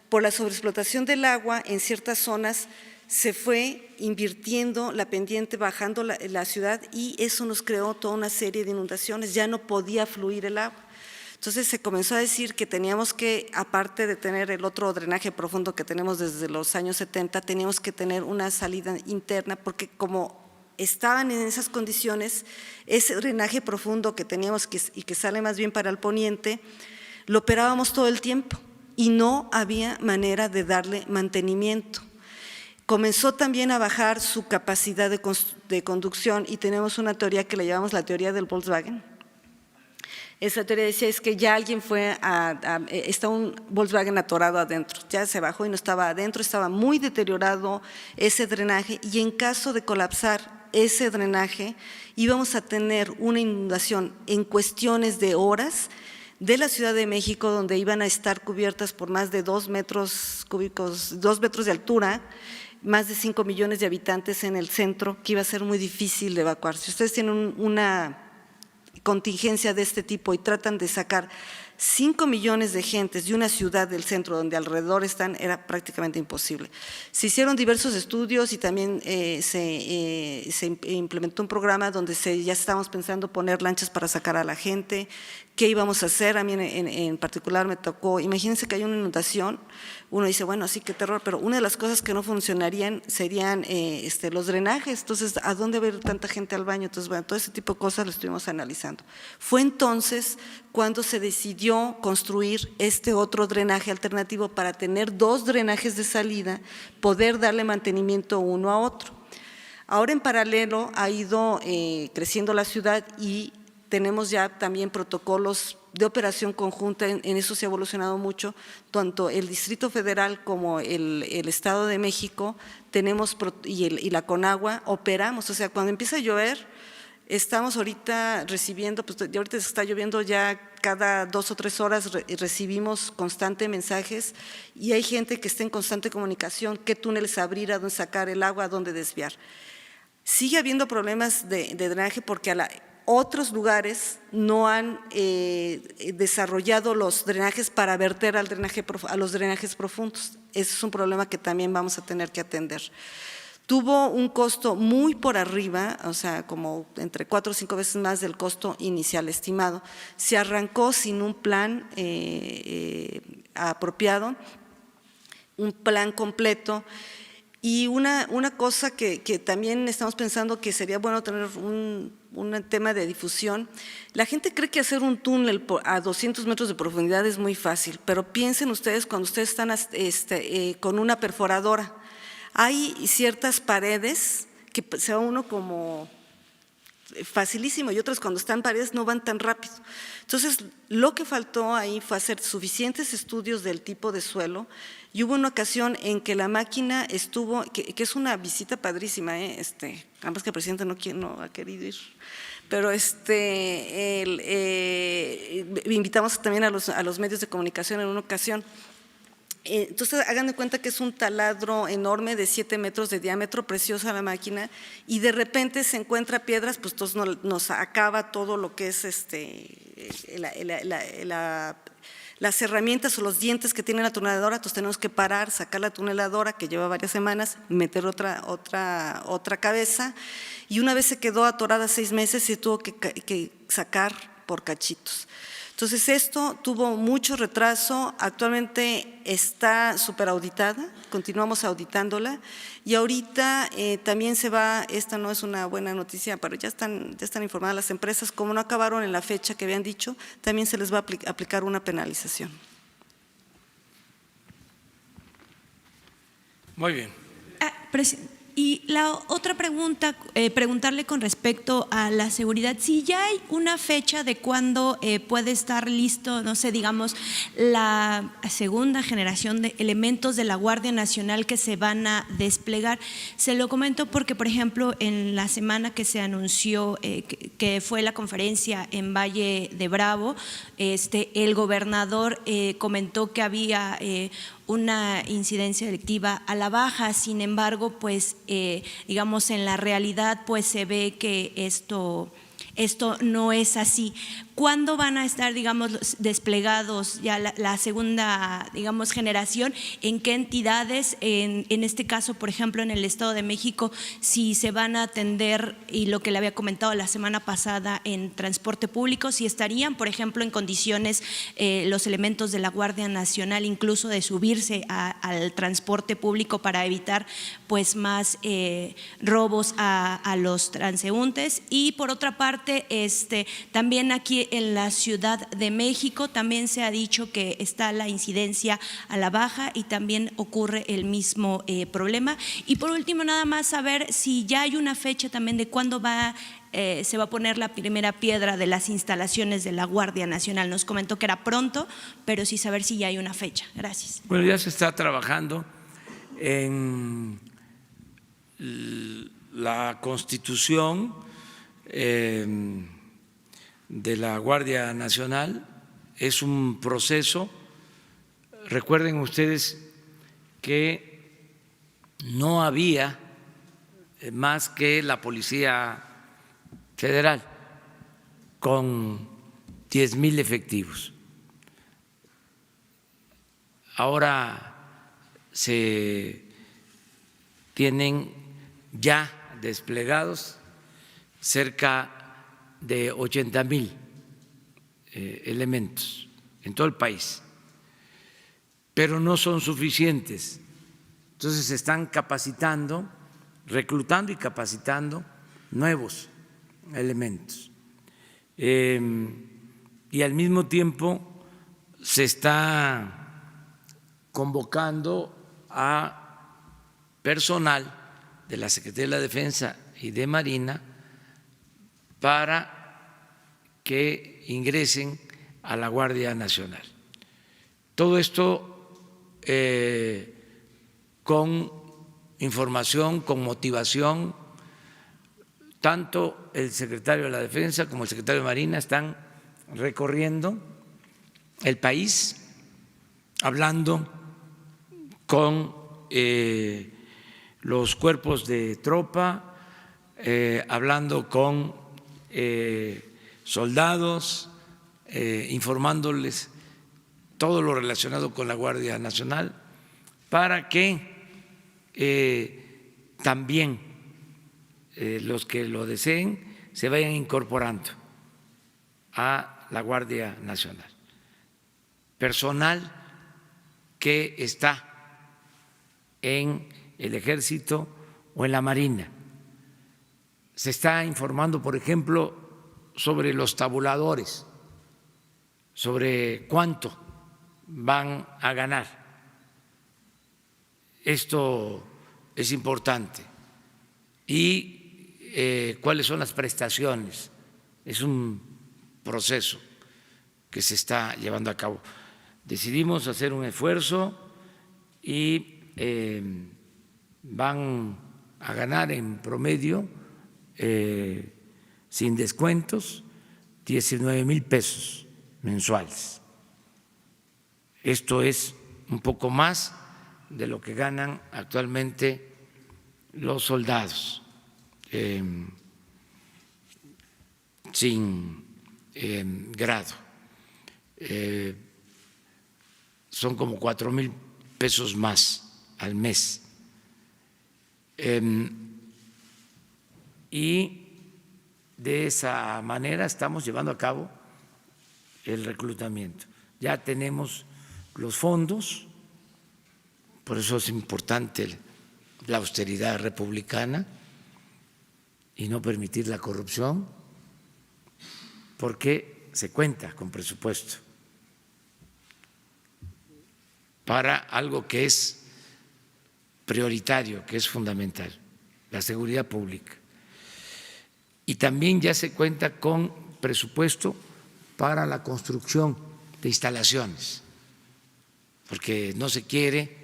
Por la sobreexplotación del agua en ciertas zonas se fue invirtiendo la pendiente, bajando la ciudad y eso nos creó toda una serie de inundaciones, ya no podía fluir el agua. Entonces se comenzó a decir que teníamos que, aparte de tener el otro drenaje profundo que tenemos desde los años 70, teníamos que tener una salida interna porque como estaban en esas condiciones, ese drenaje profundo que teníamos y que sale más bien para el poniente, lo operábamos todo el tiempo y no había manera de darle mantenimiento. Comenzó también a bajar su capacidad de conducción y tenemos una teoría que le llamamos la teoría del Volkswagen. Esa teoría decía es que ya alguien está un Volkswagen atorado adentro, ya se bajó y no estaba adentro, estaba muy deteriorado ese drenaje y en caso de colapsar ese drenaje íbamos a tener una inundación en cuestiones de horas de la Ciudad de México, donde iban a estar cubiertas por más de 2 metros cúbicos, 2 metros de altura, más de 5 millones de habitantes en el centro, que iba a ser muy difícil de evacuar. Si ustedes tienen una contingencia de este tipo y tratan de sacar 5 millones de gentes de una ciudad del centro donde alrededor están, era prácticamente imposible. Se hicieron diversos estudios y también se implementó un programa donde ya estábamos pensando poner lanchas para sacar a la gente. ¿Qué íbamos a hacer? A mí en particular me tocó, imagínense que hay una inundación, uno dice, bueno, sí, qué terror, pero una de las cosas que no funcionarían serían los drenajes, entonces, ¿a dónde va a ir tanta gente al baño? Entonces, bueno, todo ese tipo de cosas lo estuvimos analizando. Fue entonces cuando se decidió construir este otro drenaje alternativo para tener 2 drenajes de salida, poder darle mantenimiento uno a otro. Ahora en paralelo ha ido creciendo la ciudad y tenemos ya también protocolos de operación conjunta, en eso se ha evolucionado mucho, tanto el Distrito Federal como el Estado de México, tenemos y la Conagua operamos, o sea, cuando empieza a llover, estamos ahorita recibiendo, pues ahorita se está lloviendo ya cada 2 o 3 horas recibimos constante mensajes y hay gente que está en constante comunicación, qué túneles abrir, a dónde sacar el agua, a dónde desviar. Sigue habiendo problemas de drenaje porque otros lugares no han desarrollado los drenajes para verter a los drenajes profundos. Ese es un problema que también vamos a tener que atender. Tuvo un costo muy por arriba, o sea, como entre 4 o 5 veces más del costo inicial estimado. Se arrancó sin un plan apropiado, un plan completo. Y una cosa que también estamos pensando que sería bueno tener un tema de difusión, la gente cree que hacer un túnel a 200 metros de profundidad es muy fácil, pero piensen ustedes cuando ustedes están con una perforadora, hay ciertas paredes que se va uno como facilísimo, y otras cuando están paredes no van tan rápido. Entonces, lo que faltó ahí fue hacer suficientes estudios del tipo de suelo, y hubo una ocasión en que la máquina estuvo, que es una visita padrísima, ambas que el presidente no ha querido ir, pero invitamos también a los medios de comunicación en una ocasión. Entonces, hagan de cuenta que es un taladro enorme de 7 metros de diámetro, preciosa la máquina, y de repente se encuentra piedras, pues entonces nos acaba todo lo que es las herramientas o los dientes que tiene la tuneladora. Entonces tenemos que parar, sacar la tuneladora, que lleva varias semanas, meter otra cabeza, y una vez se quedó atorada 6 meses, se tuvo que sacar por cachitos. Entonces, esto tuvo mucho retraso, actualmente está superauditada, continuamos auditándola, y ahorita también se va, esta no es una buena noticia, pero ya están informadas las empresas, como no acabaron en la fecha que habían dicho, también se les va a aplicar una penalización.
Muy bien.
Y la otra pregunta, preguntarle con respecto a la seguridad, si ya hay una fecha de cuándo puede estar listo, no sé, digamos, la segunda generación de elementos de la Guardia Nacional que se van a desplegar. Se lo comento porque, por ejemplo, en la semana que se anunció que fue la conferencia en Valle de Bravo, el gobernador comentó que había una incidencia delictiva a la baja. Sin embargo, pues digamos, en la realidad pues se ve que esto no es así. ¿Cuándo van a estar, digamos, desplegados ya la segunda, digamos, generación? ¿En qué entidades? En este caso, por ejemplo, en el Estado de México, si se van a atender, y lo que le había comentado la semana pasada, en transporte público, si estarían, por ejemplo, en condiciones los elementos de la Guardia Nacional incluso de subirse al transporte público para evitar pues más robos a los transeúntes. Y por otra parte, también aquí en la Ciudad de México también se ha dicho que está la incidencia a la baja y también ocurre el mismo problema. Y por último, nada más saber si ya hay una fecha también de cuándo se va a poner la primera piedra de las instalaciones de la Guardia Nacional. Nos comentó que era pronto, pero sí saber si ya hay una fecha. Gracias.
Bueno, ya se está trabajando en la constitución de la Guardia Nacional. Es un proceso. Recuerden ustedes que no había más que la Policía Federal con 10,000 efectivos. Ahora se tienen ya desplegados cerca de 80,000 elementos en todo el país, pero no son suficientes. Entonces se están capacitando, reclutando y capacitando nuevos elementos. Y al mismo tiempo se está convocando a personal de la Secretaría de la Defensa y de Marina para que ingresen a la Guardia Nacional. Todo esto con información, con motivación. Tanto el secretario de la Defensa como el secretario de Marina están recorriendo el país, hablando con los cuerpos de tropa, hablando con soldados, informándoles todo lo relacionado con la Guardia Nacional para que también los que lo deseen se vayan incorporando a la Guardia Nacional. Personal que está en el Ejército o en la Marina. Se está informando, por ejemplo, sobre los tabuladores, sobre cuánto van a ganar. Esto es importante. Y cuáles son las prestaciones. Es un proceso que se está llevando a cabo. Decidimos hacer un esfuerzo y van a ganar en promedio, sin descuentos, 19,000 pesos mensuales. Esto es un poco más de lo que ganan actualmente los soldados sin grado. Son como 4,000 pesos más al mes. Y de esa manera estamos llevando a cabo el reclutamiento. Ya tenemos los fondos, por eso es importante la austeridad republicana y no permitir la corrupción, porque se cuenta con presupuesto para algo que es prioritario, que es fundamental, la seguridad pública. Y también ya se cuenta con presupuesto para la construcción de instalaciones, porque no se quiere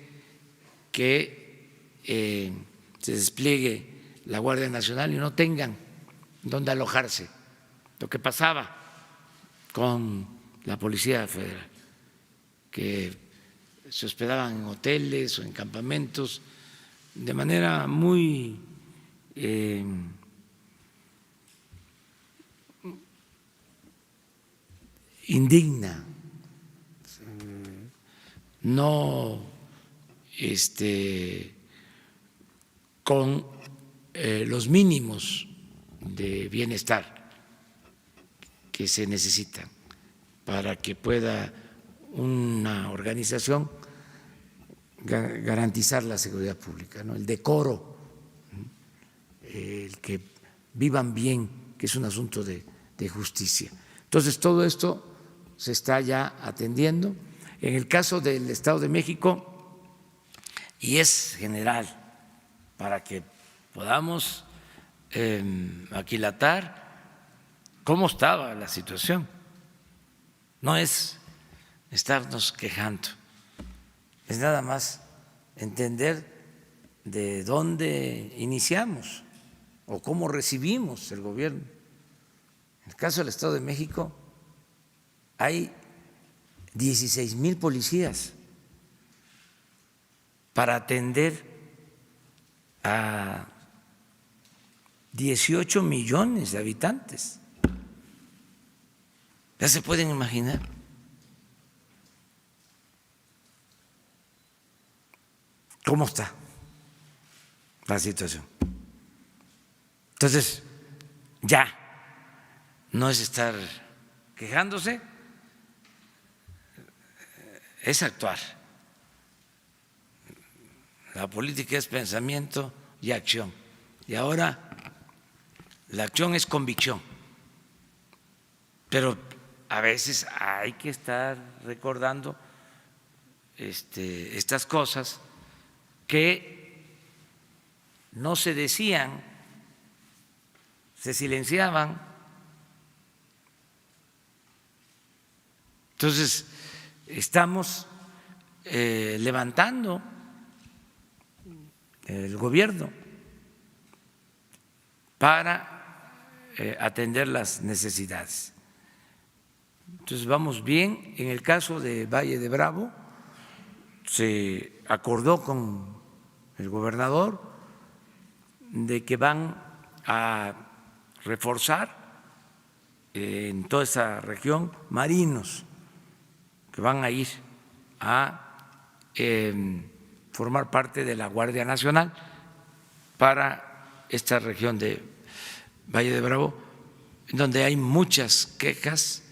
que se despliegue la Guardia Nacional y no tengan dónde alojarse. Lo que pasaba con la Policía Federal, que se hospedaban en hoteles o en campamentos de manera muy indigna, no con los mínimos de bienestar que se necesitan para que pueda una organización garantizar la seguridad pública, ¿no? El decoro, el que vivan bien, que es un asunto de justicia. Entonces, todo esto se está ya atendiendo. En el caso del Estado de México, y es general, para que podamos aquilatar cómo estaba la situación. No es estarnos quejando, es nada más entender de dónde iniciamos o cómo recibimos el gobierno. En el caso del Estado de México hay 16,000 policías para atender a 18 millones de habitantes. Ya se pueden imaginar. ¿Cómo está la situación? Entonces, ya no es estar quejándose, es actuar. La política es pensamiento y acción. Y ahora la acción es convicción. Pero a veces hay que estar recordando estas cosas que no se decían, se silenciaban. Entonces, estamos levantando el gobierno para atender las necesidades. Entonces, vamos bien. En el caso de Valle de Bravo, se acordó con el gobernador de que van a reforzar en toda esa región marinos que van a ir a formar parte de la Guardia Nacional para esta región de Valle de Bravo, donde hay muchas quejas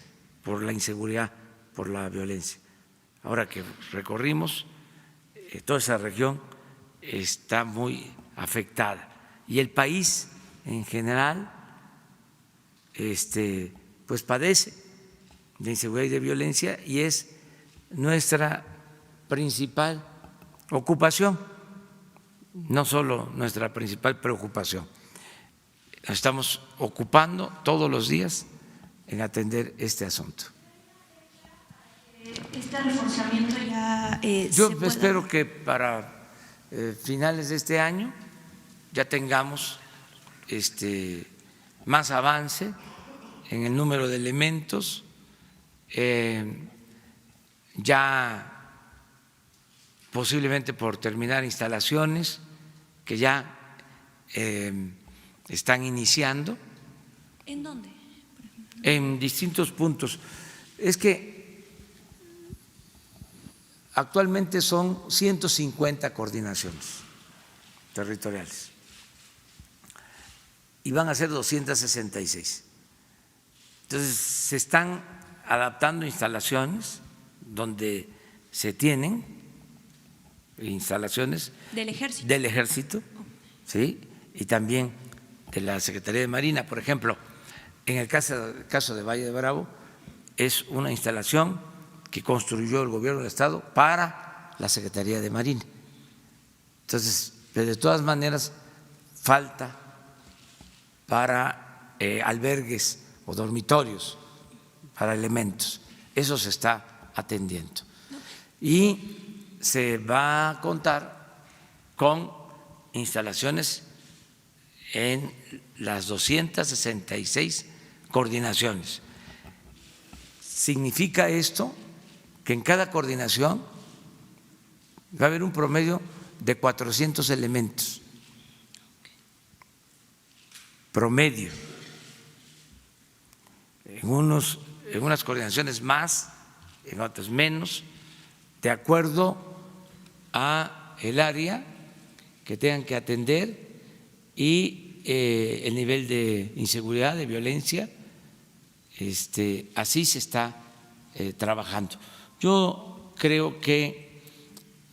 por la inseguridad, por la violencia. Ahora que recorrimos, toda esa región está muy afectada y el país en general pues padece de inseguridad y de violencia, y es nuestra principal ocupación, no solo nuestra principal preocupación. nos estamos ocupando todos los días en atender este asunto.
¿Este reforzamiento ya
Yo
se pueda?
espero que para finales de este año ya tengamos más avance en el número de elementos, ya posiblemente por terminar instalaciones que ya están iniciando.
¿En dónde?
En distintos puntos. Es que actualmente son 150 coordinaciones territoriales y van a ser 266. Entonces se están adaptando instalaciones donde se tienen instalaciones
Del Ejército.
del Ejército, ¿sí? Y también de la Secretaría de Marina. Por ejemplo, en el caso de Valle de Bravo, es una instalación que construyó el gobierno del Estado para la Secretaría de Marina. Entonces, de todas maneras, falta para albergues o dormitorios para elementos. Eso se está atendiendo. Y se va a contar con instalaciones en las 266 coordinaciones. Significa esto que en cada coordinación va a haber un promedio de 400 elementos. Promedio. En unas coordinaciones más, en otras menos, de acuerdo a el área que tengan que atender y el nivel de inseguridad, de violencia, así se está trabajando. Yo creo que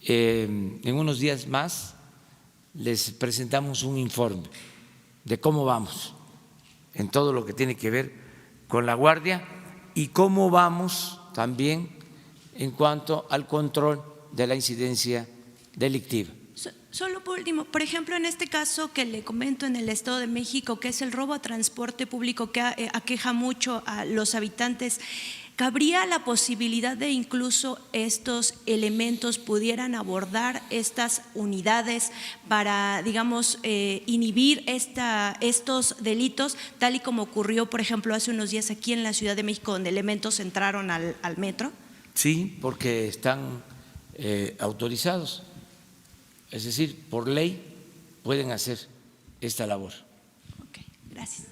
en unos días más les presentamos un informe de cómo vamos en todo lo que tiene que ver con la Guardia y cómo vamos también en cuanto al control de la incidencia delictiva.
Solo por último, por ejemplo, en este caso que le comento en el Estado de México, que es el robo a transporte público que aqueja mucho a los habitantes, ¿cabría la posibilidad de incluso estos elementos pudieran abordar estas unidades para, digamos, inhibir estos delitos, tal y como ocurrió, por ejemplo, hace unos días aquí en la Ciudad de México, donde elementos entraron al metro?
Sí, porque están autorizados. Es decir, por ley pueden hacer esta labor.
Ok, gracias.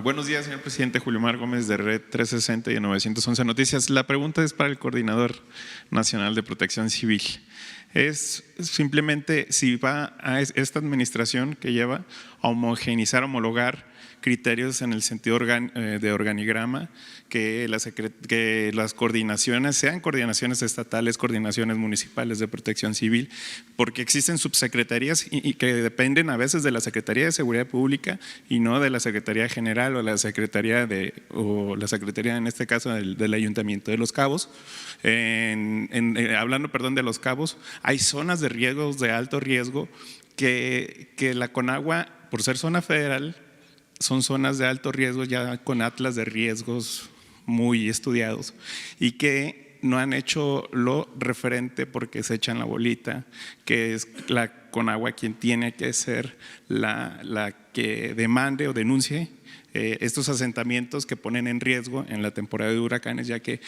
Buenos días, señor presidente. Julio Mar Gómez, de Red 360 y de 911 Noticias. La pregunta es para el Coordinador Nacional de Protección Civil. Es simplemente si va a esta administración que lleva a homogeneizar, homologar criterios en el sentido de organigrama, que las coordinaciones sean coordinaciones estatales, coordinaciones municipales de protección civil, porque existen subsecretarías y que dependen a veces de la Secretaría de Seguridad Pública y no de la Secretaría General o la Secretaría en este caso del Ayuntamiento de Los Cabos. Hablando de Los Cabos, hay zonas de riesgos de alto riesgo que la Conagua, por ser zona federal, son zonas de alto riesgo ya con atlas de riesgos muy estudiados y que no han hecho lo referente porque se echan la bolita, que es la Conagua quien tiene que ser la que demande o denuncie estos asentamientos que ponen en riesgo en la temporada de huracanes, ya que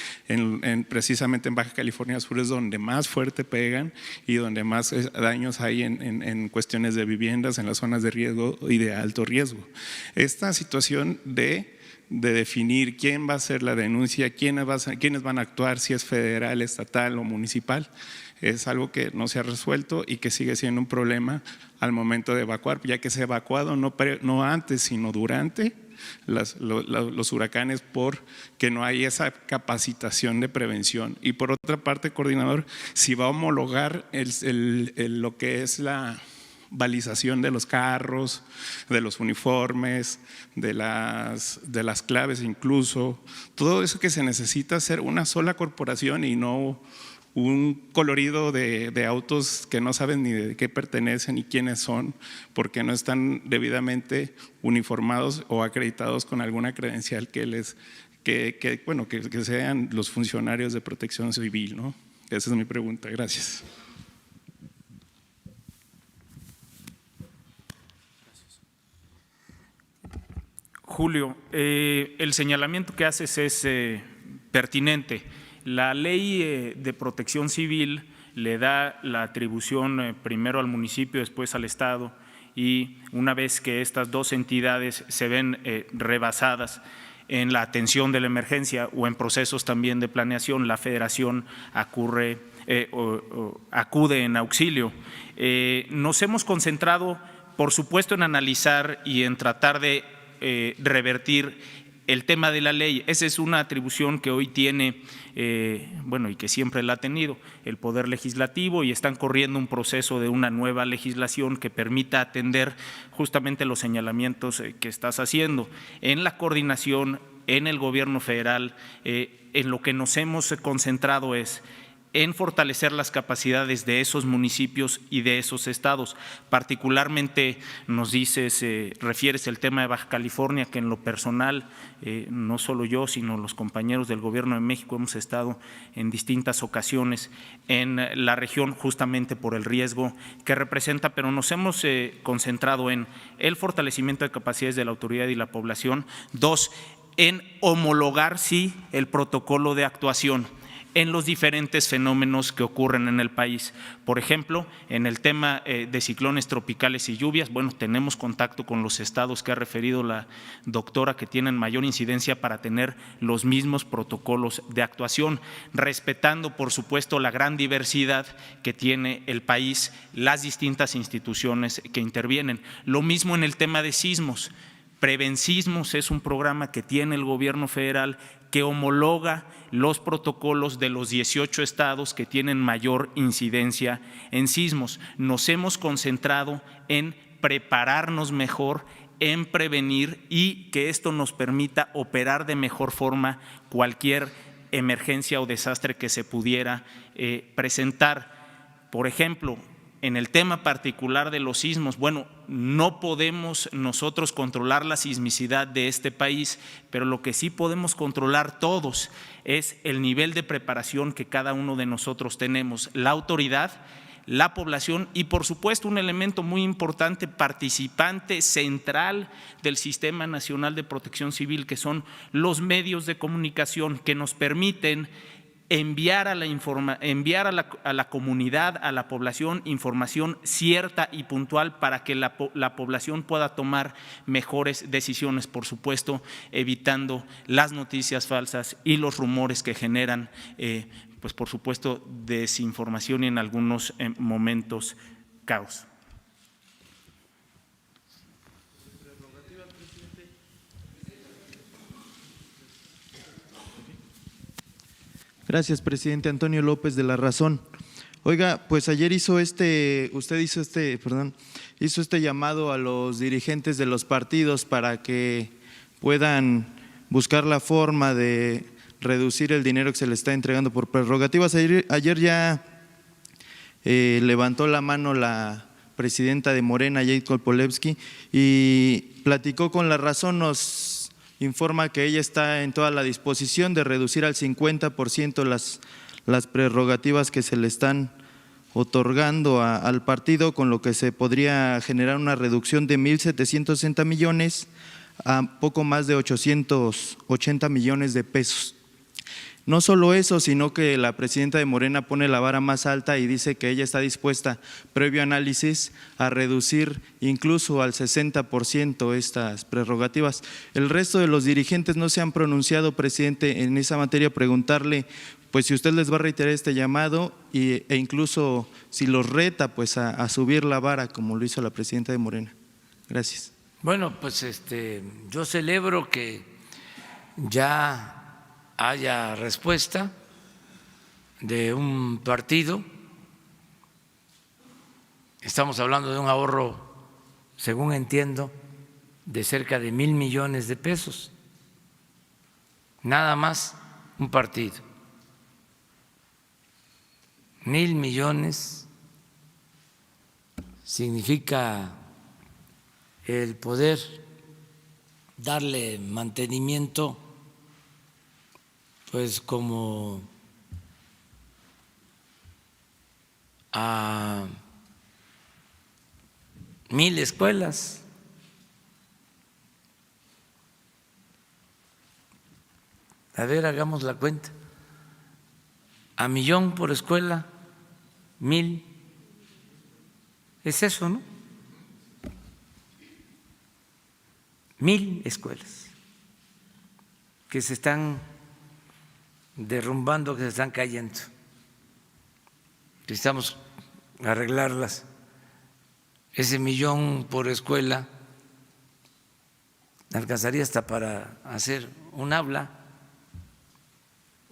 precisamente en Baja California Sur es donde más fuerte pegan y donde más daños hay en cuestiones de viviendas, en las zonas de riesgo y de alto riesgo. Esta situación de definir quién va a hacer la denuncia, quiénes van a actuar, si es federal, estatal o municipal, es algo que no se ha resuelto y que sigue siendo un problema al momento de evacuar, ya que se ha evacuado no antes sino durante los huracanes, porque no hay esa capacitación de prevención. Y por otra parte, coordinador, si va a homologar lo que es la balización de los carros, de los uniformes, de las claves incluso, todo eso que se necesita hacer una sola corporación y no un colorido de autos que no saben ni de qué pertenecen ni quiénes son, porque no están debidamente uniformados o acreditados con alguna credencial que sean los funcionarios de Protección Civil, ¿no? Esa es mi pregunta. Gracias.
Julio, el señalamiento que haces es pertinente. La ley de protección civil le da la atribución primero al municipio, después al Estado, y una vez que estas dos entidades se ven rebasadas en la atención de la emergencia o en procesos también de planeación, la Federación acude en auxilio. Nos hemos concentrado, por supuesto, en analizar y en tratar de revertir el tema de la ley. Esa es una atribución que hoy tiene, y que siempre la ha tenido, el Poder Legislativo, y están corriendo un proceso de una nueva legislación que permita atender justamente los señalamientos que estás haciendo. En la coordinación, en el Gobierno federal, en lo que nos hemos concentrado es en fortalecer las capacidades de esos municipios y de esos estados. Particularmente nos refieres el tema de Baja California, que en lo personal, no solo yo, sino los compañeros del Gobierno de México hemos estado en distintas ocasiones en la región justamente por el riesgo que representa, pero nos hemos concentrado en el fortalecimiento de capacidades de la autoridad y la población. Dos, en homologar, sí, el protocolo de actuación en los diferentes fenómenos que ocurren en el país. Por ejemplo, en el tema de ciclones tropicales y lluvias, tenemos contacto con los estados que ha referido la doctora que tienen mayor incidencia para tener los mismos protocolos de actuación, respetando, por supuesto, la gran diversidad que tiene el país, las distintas instituciones que intervienen. Lo mismo en el tema de sismos. Prevensismos es un programa que tiene el Gobierno federal que homologa los protocolos de los 18 estados que tienen mayor incidencia en sismos. Nos hemos concentrado en prepararnos mejor, en prevenir y que esto nos permita operar de mejor forma cualquier emergencia o desastre que se pudiera presentar. Por ejemplo, en el tema particular de los sismos, no podemos nosotros controlar la sismicidad de este país, pero lo que sí podemos controlar todos es el nivel de preparación que cada uno de nosotros tenemos, la autoridad, la población y, por supuesto, un elemento muy importante, participante central del Sistema Nacional de Protección Civil, que son los medios de comunicación que nos permiten enviar a la comunidad, a la población, información cierta y puntual para que la población pueda tomar mejores decisiones, por supuesto, evitando las noticias falsas y los rumores que generan, por supuesto, desinformación y en algunos momentos caos.
Gracias, presidente. Antonio López, de La Razón. Oiga, pues ayer usted hizo este llamado a los dirigentes de los partidos para que puedan buscar la forma de reducir el dinero que se le está entregando por prerrogativas. Ayer ya levantó la mano la presidenta de Morena, Jade Kolpolevsky, y platicó con La Razón, nos informa que ella está en toda la disposición de reducir al 50% las prerrogativas que se le están otorgando al partido, con lo que se podría generar una reducción de 1.760 millones a poco más de 880 millones de pesos. No solo eso, sino que la presidenta de Morena pone la vara más alta y dice que ella está dispuesta, previo análisis, a reducir incluso al 60% estas prerrogativas. El resto de los dirigentes no se han pronunciado, presidente, en esa materia. Preguntarle, pues si usted les va a reiterar este llamado e incluso si los reta a subir la vara, como lo hizo la presidenta de Morena. Gracias.
Yo celebro que ya haya respuesta de un partido. Estamos hablando de un ahorro, según entiendo, de cerca de 1.000 millones de pesos. Nada más un partido. 1,000 millones significa el poder darle mantenimiento, pues como a 1,000 escuelas. A ver, hagamos la cuenta. A 1,000,000 por escuela, 1,000. Es eso, ¿no? 1,000 escuelas que se están derrumbando, que se están cayendo. Necesitamos arreglarlas. Ese 1,000,000 por escuela alcanzaría hasta para hacer un aula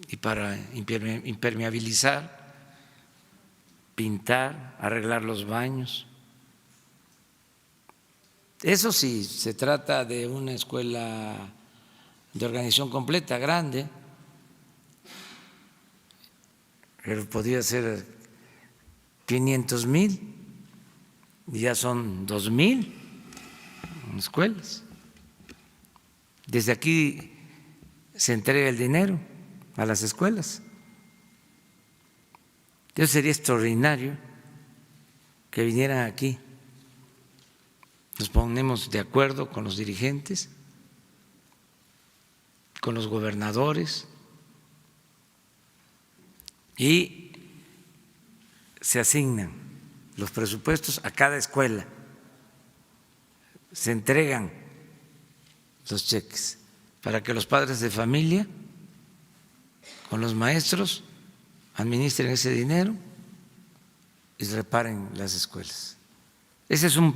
y para impermeabilizar, pintar, arreglar los baños. Eso sí, se trata de una escuela de organización completa, grande, pero podría ser 500,000 y ya son 2,000 escuelas. Desde aquí se entrega el dinero a las escuelas. Entonces sería extraordinario que vinieran aquí. Nos ponemos de acuerdo con los dirigentes, con los gobernadores y se asignan los presupuestos a cada escuela, se entregan los cheques para que los padres de familia con los maestros administren ese dinero y reparen las escuelas. Ese es un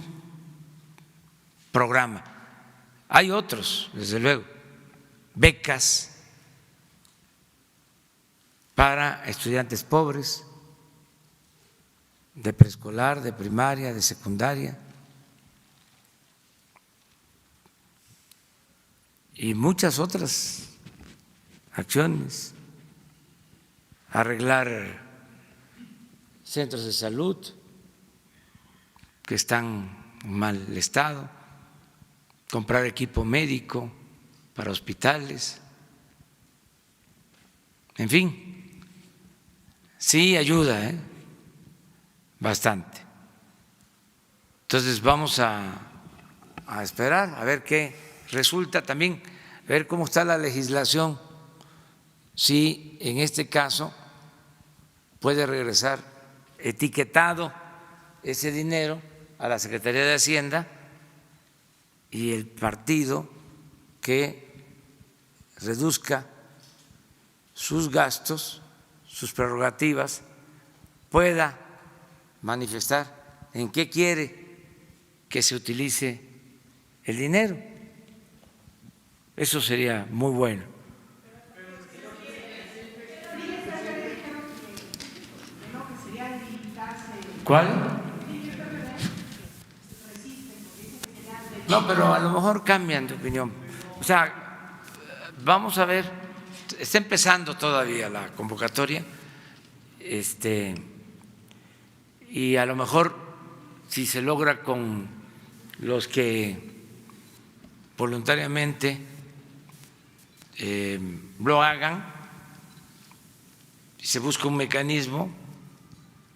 programa. Hay otros, desde luego, becas para estudiantes pobres de preescolar, de primaria, de secundaria y muchas otras acciones, arreglar centros de salud que están en mal estado, comprar equipo médico para hospitales, en fin, sí ayuda, bastante. Entonces vamos a esperar a ver qué resulta, también a ver cómo está la legislación, si en este caso puede regresar etiquetado ese dinero a la Secretaría de Hacienda y el partido que reduzca sus gastos, sus prerrogativas, pueda manifestar en qué quiere que se utilice el dinero. Eso sería muy bueno. ¿Cuál? No, pero a lo mejor cambian de opinión. O sea, vamos a ver, está empezando todavía la convocatoria, y a lo mejor si se logra con los que voluntariamente lo hagan y se busca un mecanismo.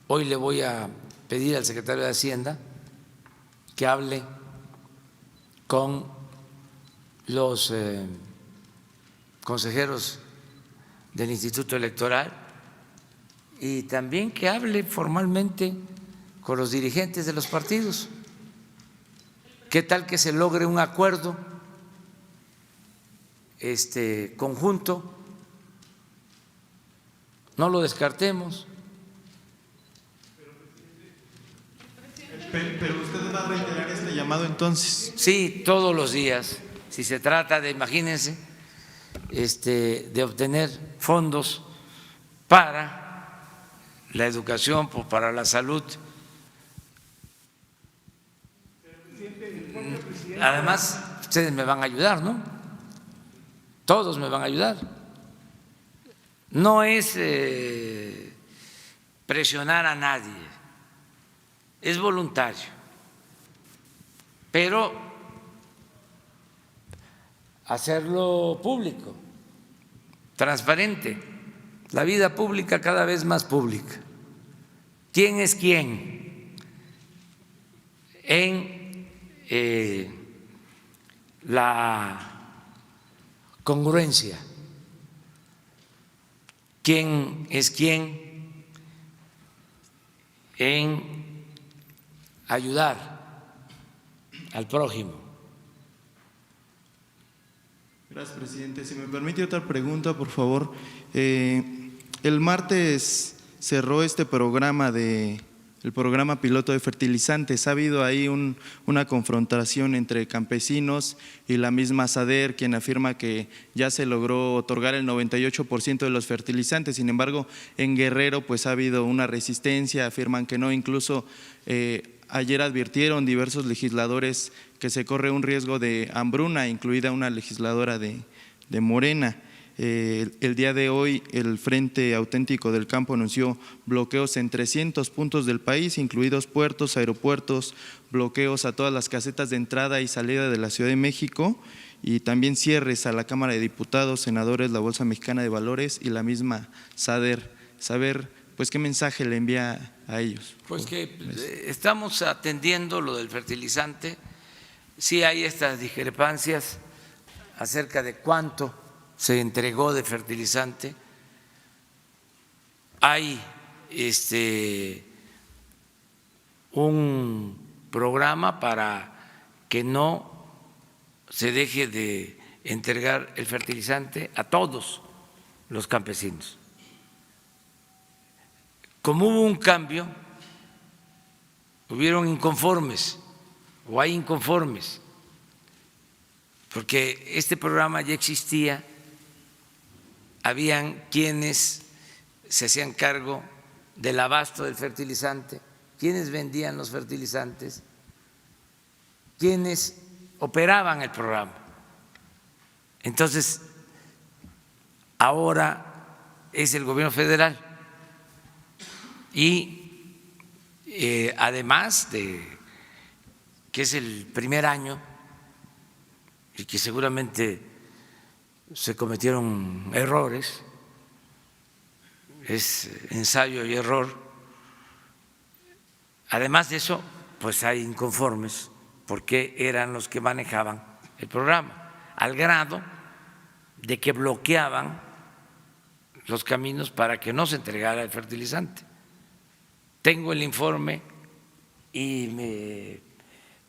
Hoy le voy a pedir al secretario de Hacienda que hable con los consejeros del Instituto Electoral y también que hable formalmente con los dirigentes de los partidos. ¿Qué tal que se logre un acuerdo conjunto? No lo descartemos.
Pero usted va a reiterar este llamado entonces.
Sí, todos los días. Si se trata de, imagínense, de obtener fondos para la educación, para la salud. Además, ustedes me van a ayudar, ¿no? Todos me van a ayudar. No es presionar a nadie, es voluntario, pero hacerlo público, transparente, la vida pública cada vez más pública. ¿Quién es quién en la congruencia? ¿Quién es quién en ayudar al prójimo?
Gracias, presidente. Si me permite otra pregunta, por favor. El martes cerró este programa el programa piloto de fertilizantes. Ha habido ahí una confrontación entre campesinos y la misma SADER, quien afirma que ya se logró otorgar el 98% de los fertilizantes. Sin embargo, en Guerrero pues ha habido una resistencia, afirman que no. Incluso ayer advirtieron diversos legisladores que se corre un riesgo de hambruna, incluida una legisladora de Morena. El día de hoy el Frente Auténtico del Campo anunció bloqueos en 300 puntos del país, incluidos puertos, aeropuertos, bloqueos a todas las casetas de entrada y salida de la Ciudad de México y también cierres a la Cámara de Diputados, senadores, la Bolsa Mexicana de Valores y la misma SADER. Saber pues qué mensaje le envía a ellos.
Pues que estamos atendiendo lo del fertilizante, sí hay estas discrepancias acerca de cuánto se entregó de fertilizante. Hay un programa para que no se deje de entregar el fertilizante a todos los campesinos. Como hubo un cambio, hubieron inconformes o hay inconformes, porque este programa ya existía. Habían quienes se hacían cargo del abasto del fertilizante, quienes vendían los fertilizantes, quienes operaban el programa. Entonces, ahora es el gobierno federal y además de que es el primer año y que seguramente se cometieron errores, es ensayo y error. Además de eso, pues hay inconformes porque eran los que manejaban el programa, al grado de que bloqueaban los caminos para que no se entregara el fertilizante. Tengo el informe y me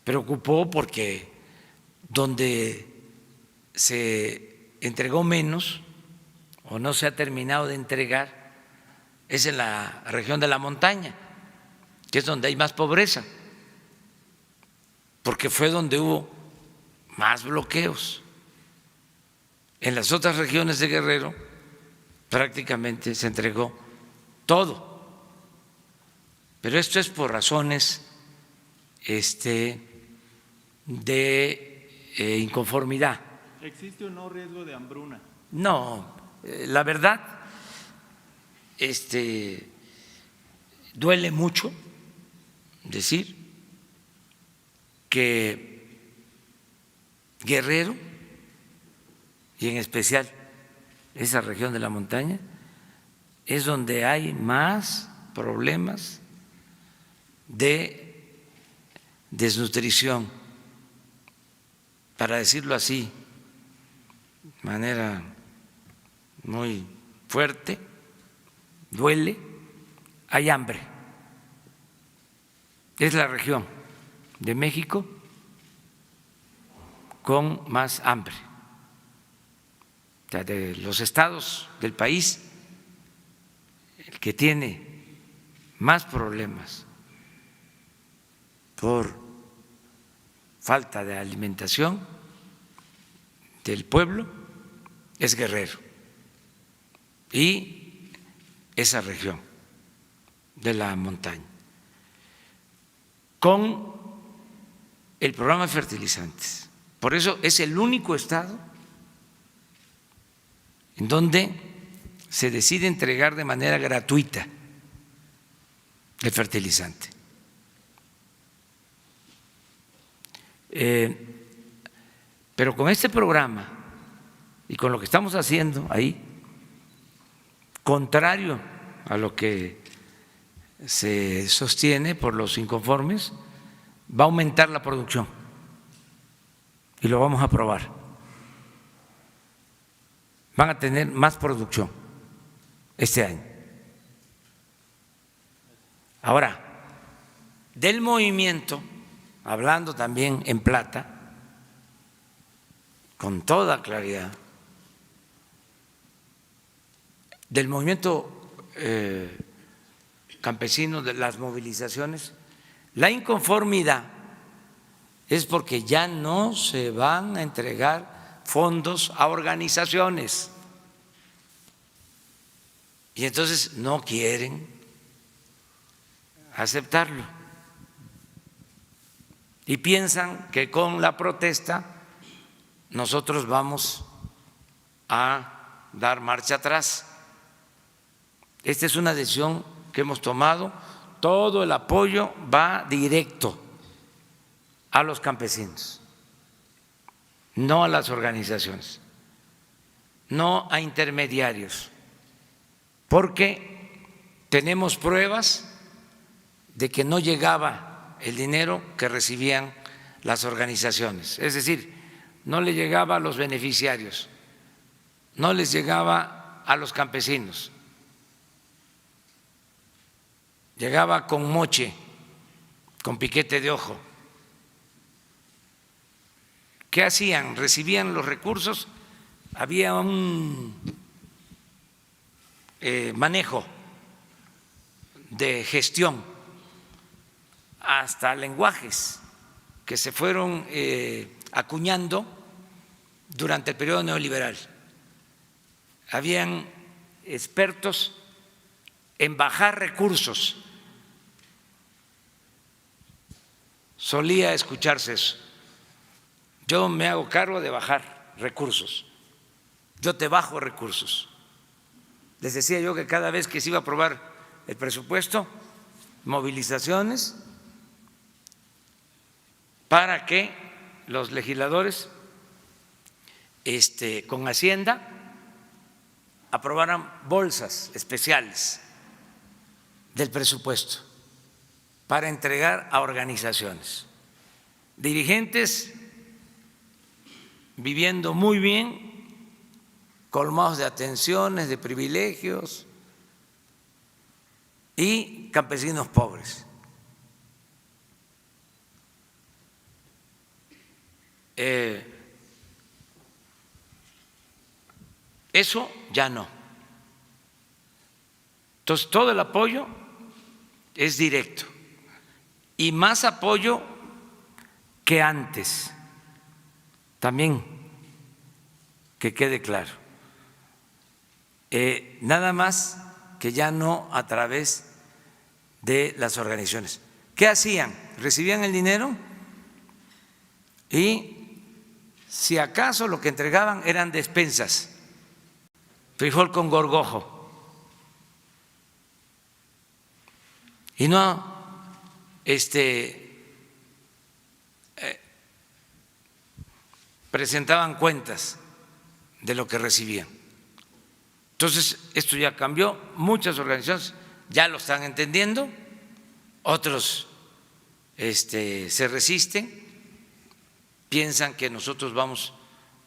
preocupó porque donde se entregó menos o no se ha terminado de entregar es en la región de la montaña, que es donde hay más pobreza, porque fue donde hubo más bloqueos. En las otras regiones de Guerrero prácticamente se entregó todo, pero esto es por razones de inconformidad.
¿Existe o no riesgo de hambruna?
No, la verdad, duele mucho decir que Guerrero, y en especial esa región de la montaña, es donde hay más problemas de desnutrición, para decirlo así, de manera muy fuerte, duele, hay hambre. Es la región de México con más hambre. O sea, de los estados del país, el que tiene más problemas por falta de alimentación del pueblo es Guerrero y esa región de la montaña. Con el programa de fertilizantes. Por eso es el único estado en donde se decide entregar de manera gratuita el fertilizante. Pero con este programa y con lo que estamos haciendo ahí, contrario a lo que se sostiene por los inconformes, va a aumentar la producción y lo vamos a aprobar. Van a tener más producción este año. Ahora, del movimiento, hablando también en plata, con toda claridad, del movimiento campesino, de las movilizaciones, la inconformidad es porque ya no se van a entregar fondos a organizaciones y entonces no quieren aceptarlo y piensan que con la protesta nosotros vamos a dar marcha atrás. Esta es una decisión que hemos tomado, todo el apoyo va directo a los campesinos, no a las organizaciones, no a intermediarios, porque tenemos pruebas de que no llegaba el dinero que recibían las organizaciones, es decir, no le llegaba a los beneficiarios, no les llegaba a los campesinos, llegaba con moche, con piquete de ojo. ¿Qué hacían? Recibían los recursos, había un manejo de gestión, hasta lenguajes que se fueron acuñando durante el periodo neoliberal. Habían expertos en bajar recursos. Solía escucharse eso. Yo me hago cargo de bajar recursos. Yo te bajo recursos. Les decía yo que cada vez que se iba a aprobar el presupuesto, movilizaciones para que los legisladores con Hacienda aprobaran bolsas especiales del presupuesto para entregar a organizaciones. Dirigentes viviendo muy bien, colmados de atenciones, de privilegios, y campesinos pobres. Eso ya no. Entonces, todo el apoyo es directo y más apoyo que antes. También que quede claro. Nada más que ya no a través de las organizaciones. ¿Qué hacían? Recibían el dinero y si acaso lo que entregaban eran despensas, frijol con gorgojo, y no presentaban cuentas de lo que recibían. Entonces, esto ya cambió, muchas organizaciones ya lo están entendiendo, otros se resisten, piensan que nosotros vamos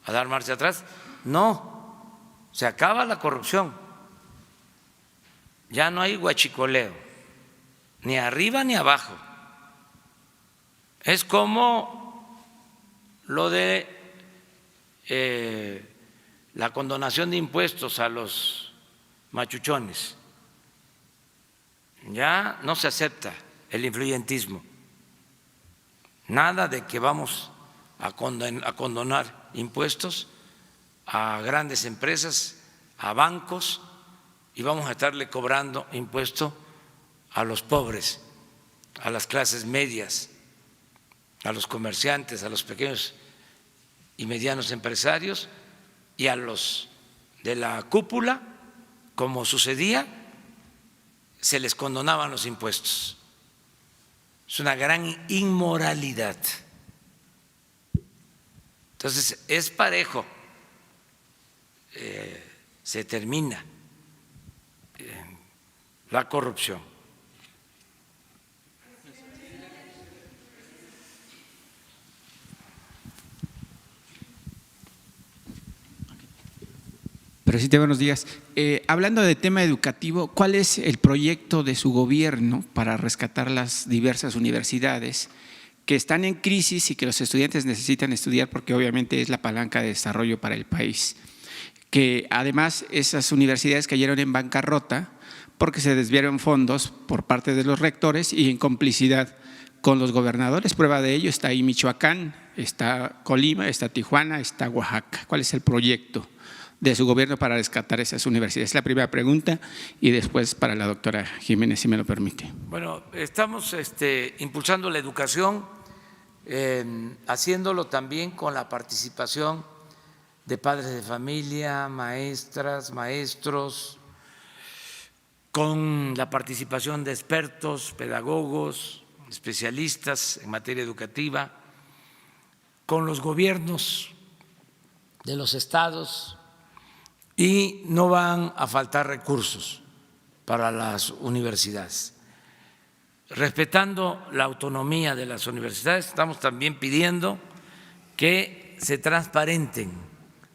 a dar marcha atrás. No, se acaba la corrupción, ya no hay huachicoleo, ni arriba ni abajo. Es como lo de la condonación de impuestos a los machuchones. Ya no se acepta el influyentismo, nada de que vamos a condonar impuestos a grandes empresas, a bancos, y vamos a estarle cobrando impuesto a los pobres, a las clases medias, a los comerciantes, a los pequeños y medianos empresarios y a los de la cúpula, como sucedía. se les condonaban los impuestos. Es una gran inmoralidad. Entonces, es parejo, se termina la corrupción.
Presidente, buenos días. Hablando de tema educativo, ¿cuál es el proyecto de su gobierno para rescatar las diversas universidades que están en crisis y que los estudiantes necesitan estudiar porque obviamente es la palanca de desarrollo para el país? Que además esas universidades cayeron en bancarrota porque se desviaron fondos por parte de los rectores y en complicidad con los gobernadores. Prueba de ello está ahí Michoacán, está Colima, está Tijuana, está Oaxaca. ¿Cuál es el proyecto de su gobierno para rescatar esas universidades? Es la primera pregunta y después para la doctora Jiménez, si me lo permite.
Bueno, estamos impulsando la educación, haciéndolo también con la participación de padres de familia, maestras, maestros, con la participación de expertos, pedagogos, especialistas en materia educativa, con los gobiernos de los estados, y no van a faltar recursos para las universidades. Respetando la autonomía de las universidades, estamos también pidiendo que se transparenten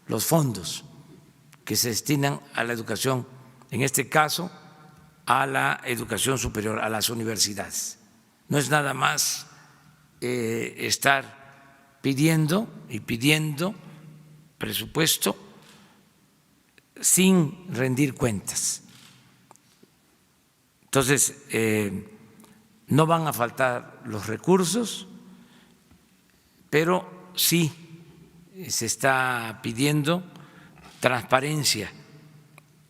los fondos que se destinan a la educación, en este caso a la educación superior, a las universidades. No es nada más estar pidiendo y pidiendo presupuesto sin rendir cuentas. Entonces, no van a faltar los recursos, pero sí se está pidiendo transparencia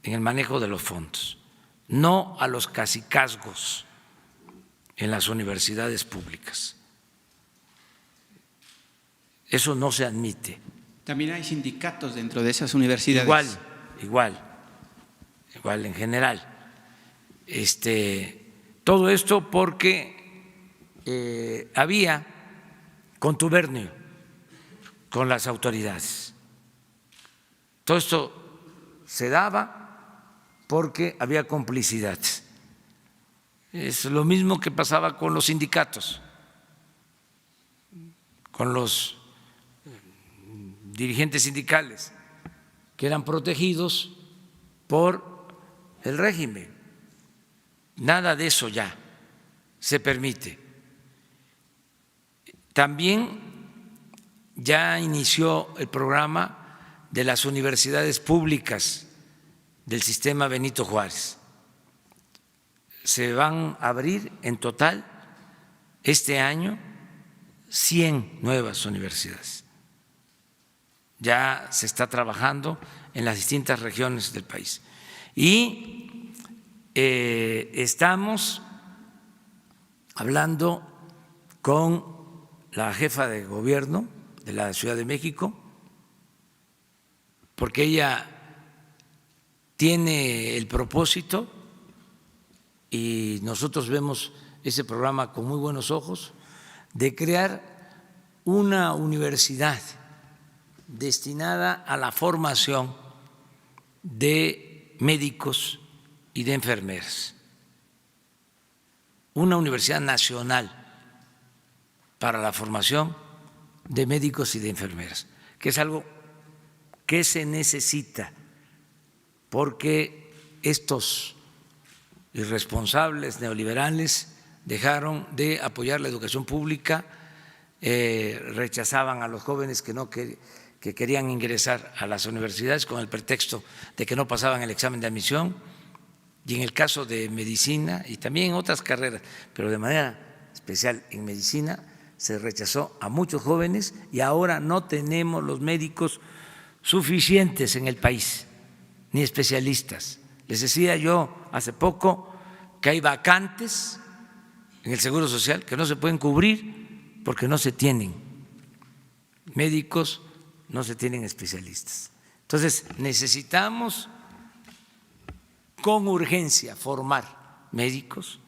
en el manejo de los fondos, no a los cacicazgos en las universidades públicas. Eso no se admite.
También hay sindicatos dentro de esas universidades.
Igual en general. Todo esto porque había contubernio con las autoridades. Todo esto se daba porque había complicidad. Es lo mismo que pasaba con los sindicatos, con los dirigentes sindicales, que eran protegidos por el régimen. Nada de eso ya se permite. También ya inició el programa de las universidades públicas del sistema Benito Juárez. Se van a abrir en total este año 100 nuevas universidades. Ya se está trabajando en las distintas regiones del país. Y estamos hablando con la jefa de gobierno de la Ciudad de México, porque ella tiene el propósito, y nosotros vemos ese programa con muy buenos ojos, de crear una universidad destinada a la formación de médicos y de enfermeras, una universidad nacional para la formación de médicos y de enfermeras, que es algo que se necesita, porque estos irresponsables neoliberales dejaron de apoyar la educación pública, rechazaban a los jóvenes que querían ingresar a las universidades con el pretexto de que no pasaban el examen de admisión, y en el caso de medicina y también en otras carreras, pero de manera especial en medicina, se rechazó a muchos jóvenes y ahora no tenemos los médicos suficientes en el país, ni especialistas. Les decía yo hace poco que hay vacantes en el Seguro Social que no se pueden cubrir porque no se tienen médicos, no se tienen especialistas. Entonces, necesitamos con urgencia formar médicos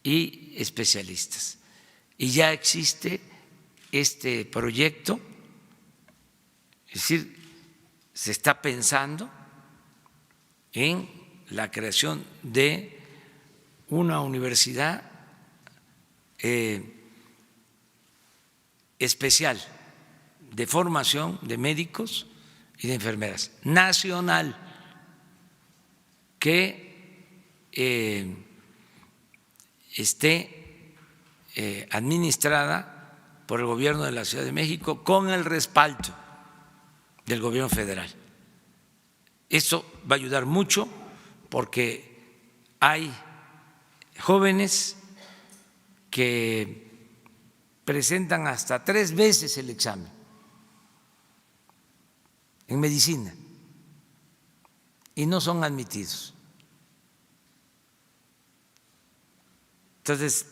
y especialistas. Y ya existe este proyecto, es decir, se está pensando en la creación de una universidad especial de formación de médicos y de enfermeras, nacional, que esté administrada por el gobierno de la Ciudad de México con el respaldo del gobierno federal. Eso va a ayudar mucho porque hay jóvenes que presentan hasta 3 veces el examen en medicina y no son admitidos. Entonces,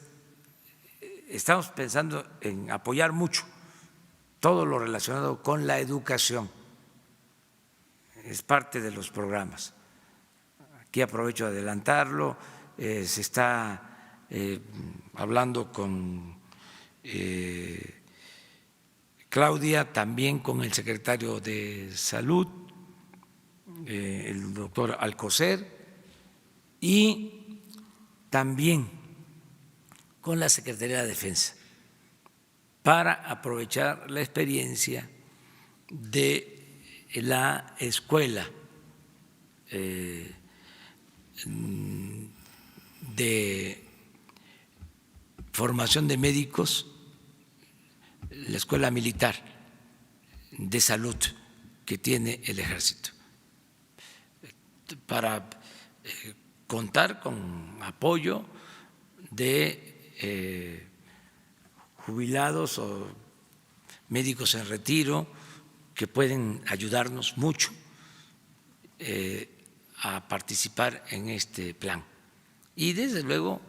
estamos pensando en apoyar mucho todo lo relacionado con la educación. Es parte de los programas. Aquí aprovecho de adelantarlo. Se está hablando con Claudia, también con el secretario de Salud, el doctor Alcocer, y también con la Secretaría de Defensa, para aprovechar la experiencia de la escuela de formación de médicos, la escuela militar de salud que tiene el Ejército, para contar con apoyo de jubilados o médicos en retiro que pueden ayudarnos mucho a participar en este plan. Y desde luego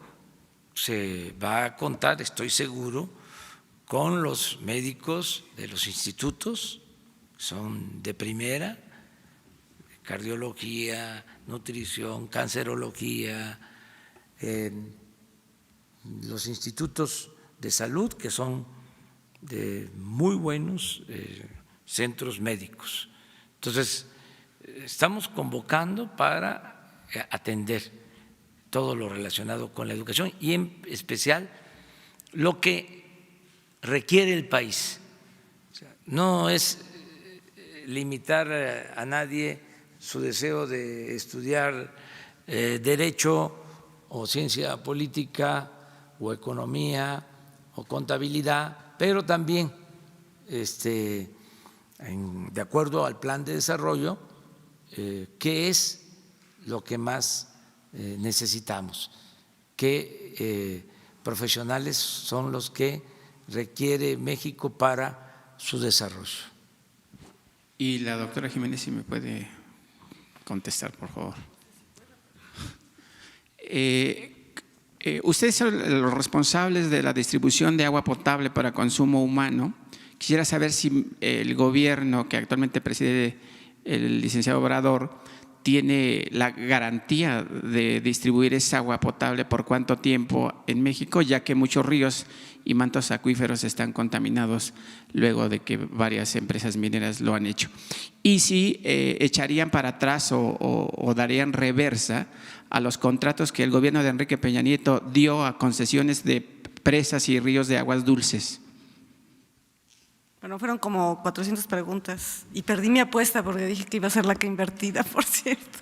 se va a contar, estoy seguro, con los médicos de los institutos, son de primera, cardiología, nutrición, cancerología, los institutos de salud que son de muy buenos centros médicos. Entonces, estamos convocando para atender todo lo relacionado con la educación y en especial lo que requiere el país. O sea, no es limitar a nadie su deseo de estudiar derecho o ciencia política o economía o contabilidad, pero también de acuerdo al plan de desarrollo, qué es lo que más necesitamos, qué profesionales son los que requiere México para su desarrollo.
Y la doctora Jiménez, si me puede contestar, por favor. Ustedes son los responsables de la distribución de agua potable para consumo humano. Quisiera saber si el gobierno que actualmente preside el licenciado Obrador tiene la garantía de distribuir esa agua potable por cuánto tiempo en México, ya que muchos ríos y mantos acuíferos están contaminados luego de que varias empresas mineras lo han hecho. Y si echarían para atrás o darían reversa a los contratos que el gobierno de Enrique Peña Nieto dio a concesiones de presas y ríos de aguas dulces.
Bueno, fueron como 400 preguntas y perdí mi apuesta porque dije que iba a ser la que invertida, por cierto.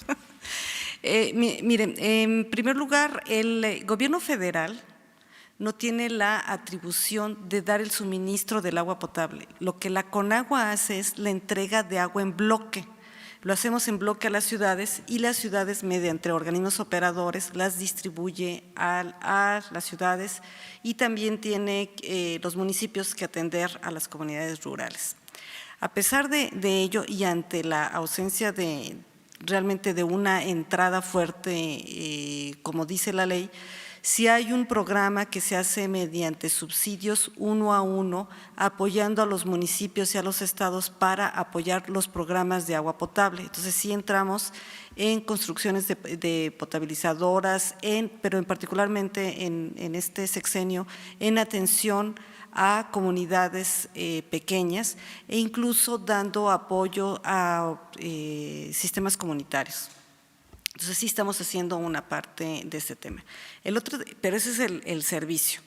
Miren, en primer lugar, el gobierno federal no tiene la atribución de dar el suministro del agua potable. Lo que la Conagua hace es la entrega de agua en bloque. Lo hacemos en bloque a las ciudades y las ciudades, mediante organismos operadores, las distribuye a las ciudades y también tiene los municipios que atender a las comunidades rurales. A pesar de ello y ante la ausencia realmente de una entrada fuerte, como dice la ley, si hay un programa que se hace mediante subsidios 1 a 1, apoyando a los municipios y a los estados para apoyar los programas de agua potable. Entonces sí entramos en construcciones de potabilizadoras, pero particularmente en este sexenio, en atención a comunidades pequeñas e incluso dando apoyo a sistemas comunitarios. Entonces sí estamos haciendo una parte de este tema. El otro, pero ese es el servicio.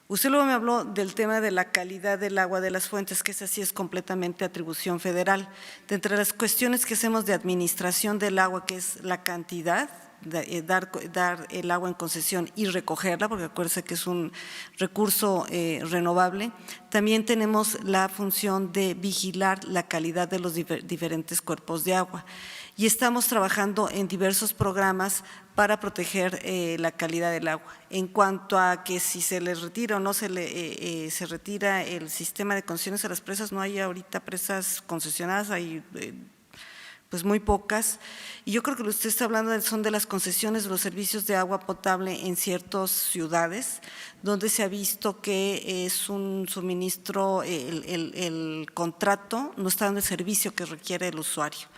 Usted luego me habló del tema de la calidad del agua de las fuentes, que esa sí es completamente atribución federal. De entre las cuestiones que hacemos de administración del agua, que es la cantidad, dar el agua en concesión y recogerla, porque acuérdense que es un recurso renovable. También tenemos la función de vigilar la calidad de los diferentes cuerpos de agua. Y estamos trabajando en diversos programas para proteger la calidad del agua. En cuanto a que si se les retira o no se retira el sistema de concesiones a las presas, no hay ahorita presas concesionadas, hay pues muy pocas. Y yo creo que lo que usted está hablando son de las concesiones de los servicios de agua potable en ciertas ciudades, donde se ha visto que es un suministro, el contrato no está dando el servicio que requiere el usuario.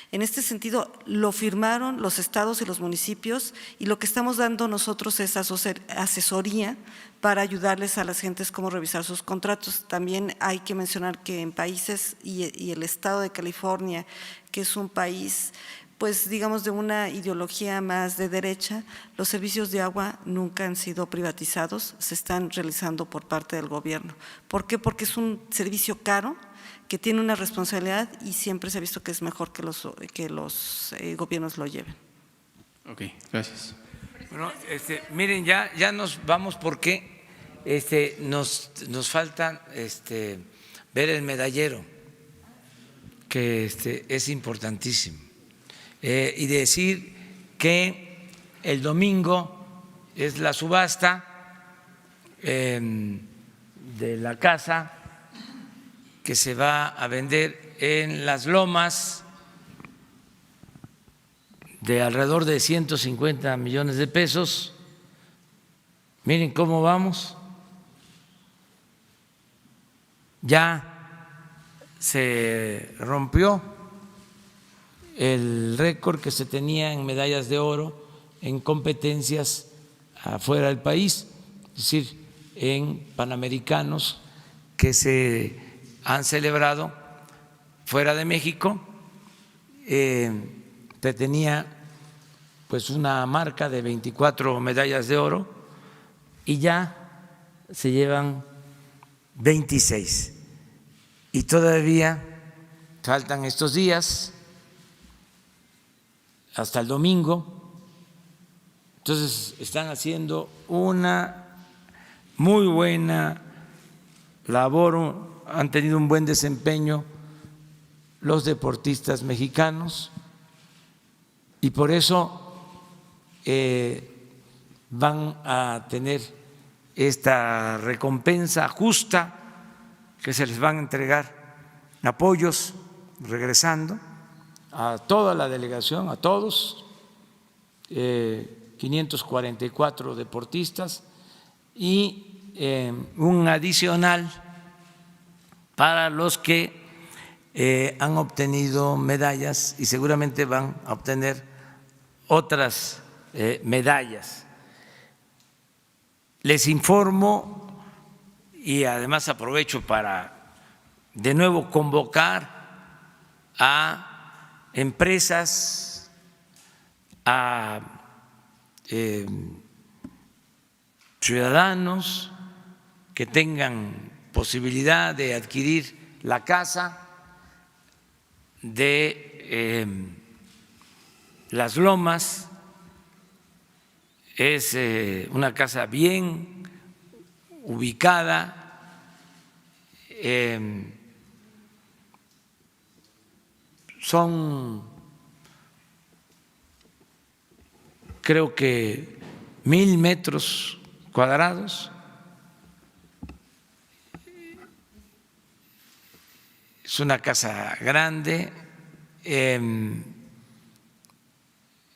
En este sentido, lo firmaron los estados y los municipios y lo que estamos dando nosotros es asesoría para ayudarles a las gentes cómo revisar sus contratos. También hay que mencionar que en países y el estado de California, que es un país, pues digamos de una ideología más de derecha, los servicios de agua nunca han sido privatizados, se están realizando por parte del gobierno. ¿Por qué? Porque es un servicio caro, que tiene una responsabilidad y siempre se ha visto que es mejor que los gobiernos lo lleven.
Ok, gracias.
Bueno, miren, ya nos vamos porque nos falta ver el medallero, que es importantísimo. Y decir que el domingo es la subasta de la casa que se va a vender en Las Lomas de alrededor de 150 millones de pesos. Miren cómo vamos. Ya se rompió el récord que se tenía en medallas de oro en competencias afuera del país, es decir, en panamericanos que se han celebrado fuera de México. Se tenía pues una marca de 24 medallas de oro y ya se llevan 26 y todavía faltan estos días hasta el domingo. Entonces están haciendo una muy buena labor, han tenido un buen desempeño los deportistas mexicanos y por eso van a tener esta recompensa justa, que se les van a entregar apoyos regresando a toda la delegación, a todos, 544 deportistas y un adicional para los que han obtenido medallas y seguramente van a obtener otras medallas. Les informo y además aprovecho para de nuevo convocar a empresas, a ciudadanos que tengan posibilidad de adquirir la casa de Las Lomas. Es una casa bien ubicada, son creo que 1000 metros cuadrados. Es una casa grande,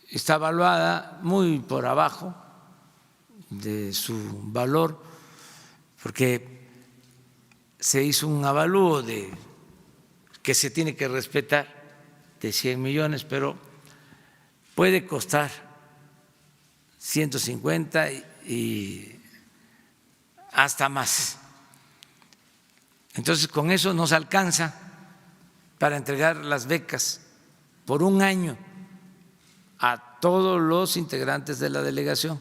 está evaluada muy por abajo, de su valor, porque se hizo un avalúo de que se tiene que respetar de 100 millones, pero puede costar 150 y hasta más. Entonces, con eso nos alcanza para entregar las becas por un año a todos los integrantes de la delegación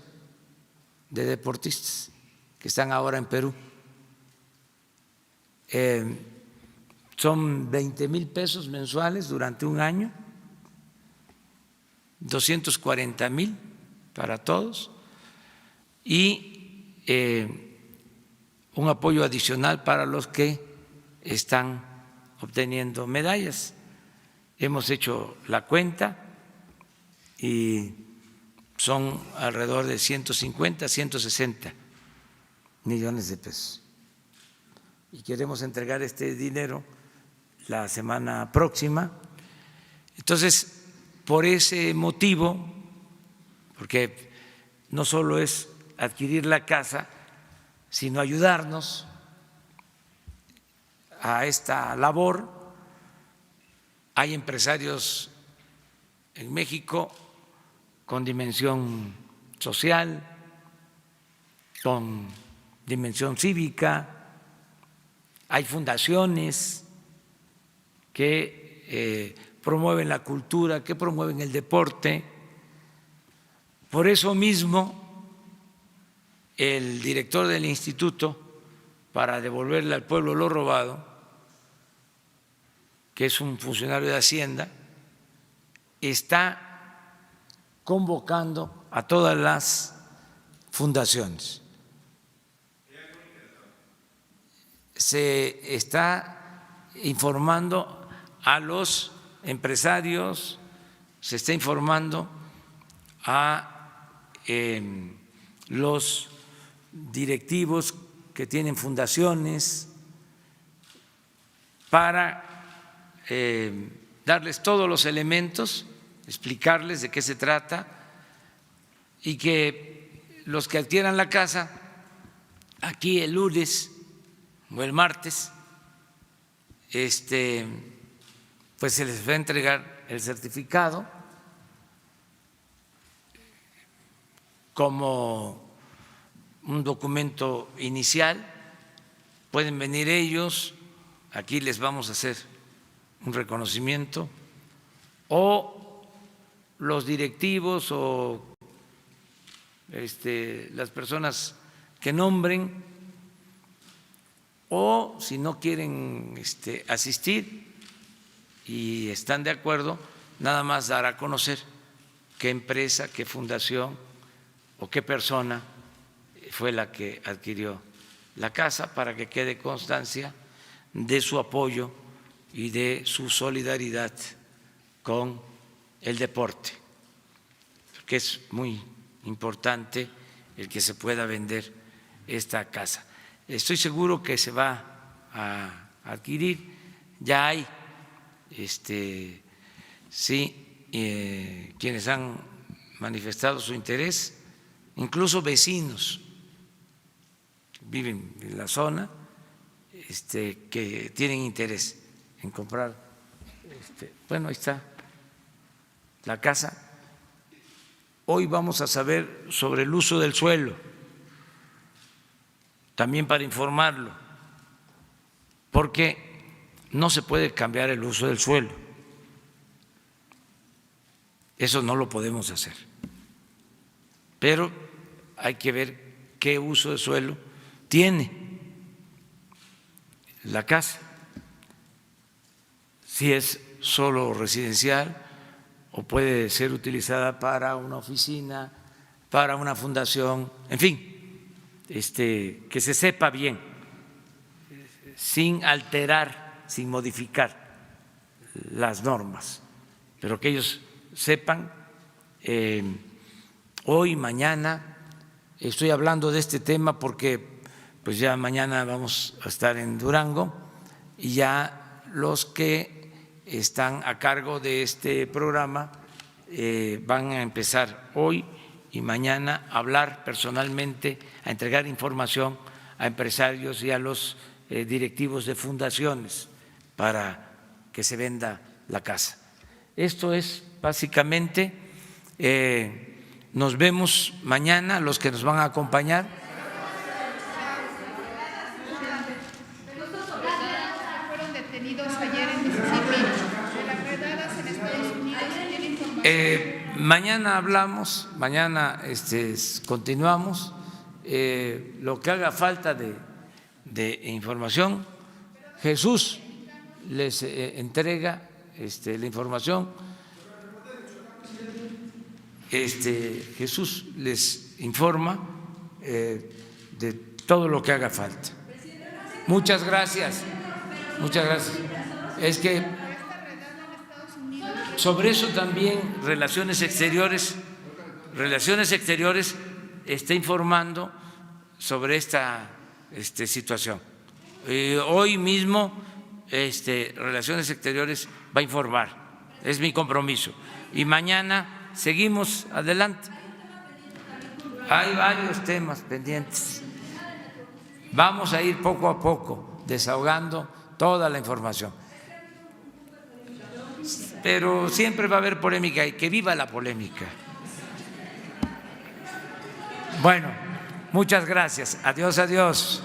de deportistas que están ahora en Perú. Son 20,000 pesos mensuales durante un año, 240,000 para todos y un apoyo adicional para los que están obteniendo medallas. Hemos hecho la cuenta y son alrededor de 150, 160 millones de pesos. Y queremos entregar este dinero la semana próxima. Entonces, por ese motivo, porque no solo es adquirir la casa, sino ayudarnos a esta labor. Hay empresarios en México con dimensión social, con dimensión cívica, hay fundaciones que promueven la cultura, que promueven el deporte. Por eso mismo, el director del instituto, para devolverle al pueblo lo robado, que es un funcionario de Hacienda, está convocando a todas las fundaciones. Se está informando a los empresarios, se está informando a los directivos que tienen fundaciones para darles todos los elementos, explicarles de qué se trata y que los que adquieran la casa aquí el lunes o el martes, pues se les va a entregar el certificado como un documento inicial. Pueden venir ellos, aquí les vamos a hacer un reconocimiento, o los directivos o las personas que nombren, o si no quieren asistir y están de acuerdo, nada más dar a conocer qué empresa, qué fundación o qué persona fue la que adquirió la casa, para que quede constancia de su apoyo y de su solidaridad con el deporte, porque es muy importante el que se pueda vender esta casa. Estoy seguro que se va a adquirir, ya hay quienes han manifestado su interés, incluso vecinos que viven en la zona que tienen interés en comprar. Bueno, ahí está la casa. Hoy vamos a saber sobre el uso del suelo, también para informarlo, porque no se puede cambiar el uso del suelo. Eso no lo podemos hacer. Pero hay que ver qué uso de suelo tiene la casa, si es solo residencial o puede ser utilizada para una oficina, para una fundación, en fin, que se sepa bien, sin alterar, sin modificar las normas, pero que ellos sepan. Hoy, mañana, estoy hablando de este tema porque pues ya mañana vamos a estar en Durango y ya los que están a cargo de este programa van a empezar hoy y mañana hablar personalmente, a entregar información a empresarios y a los directivos de fundaciones para que se venda la casa. Esto es básicamente, nos vemos mañana, los que nos van a acompañar.
Fueron detenidos ayer en Mississippi de las redadas en Estados Unidos. ¿Tiene información?
Mañana hablamos, mañana continuamos. Lo que haga falta de información, Jesús les entrega la información. Jesús les informa de todo lo que haga falta. Muchas gracias. Muchas gracias. Es que sobre eso también Relaciones Exteriores está informando sobre esta situación. Hoy mismo Relaciones Exteriores va a informar, es mi compromiso. Y mañana seguimos adelante. Hay varios temas pendientes. Vamos a ir poco a poco desahogando toda la información. Pero siempre va a haber polémica y que viva la polémica. Bueno, muchas gracias. Adiós, adiós.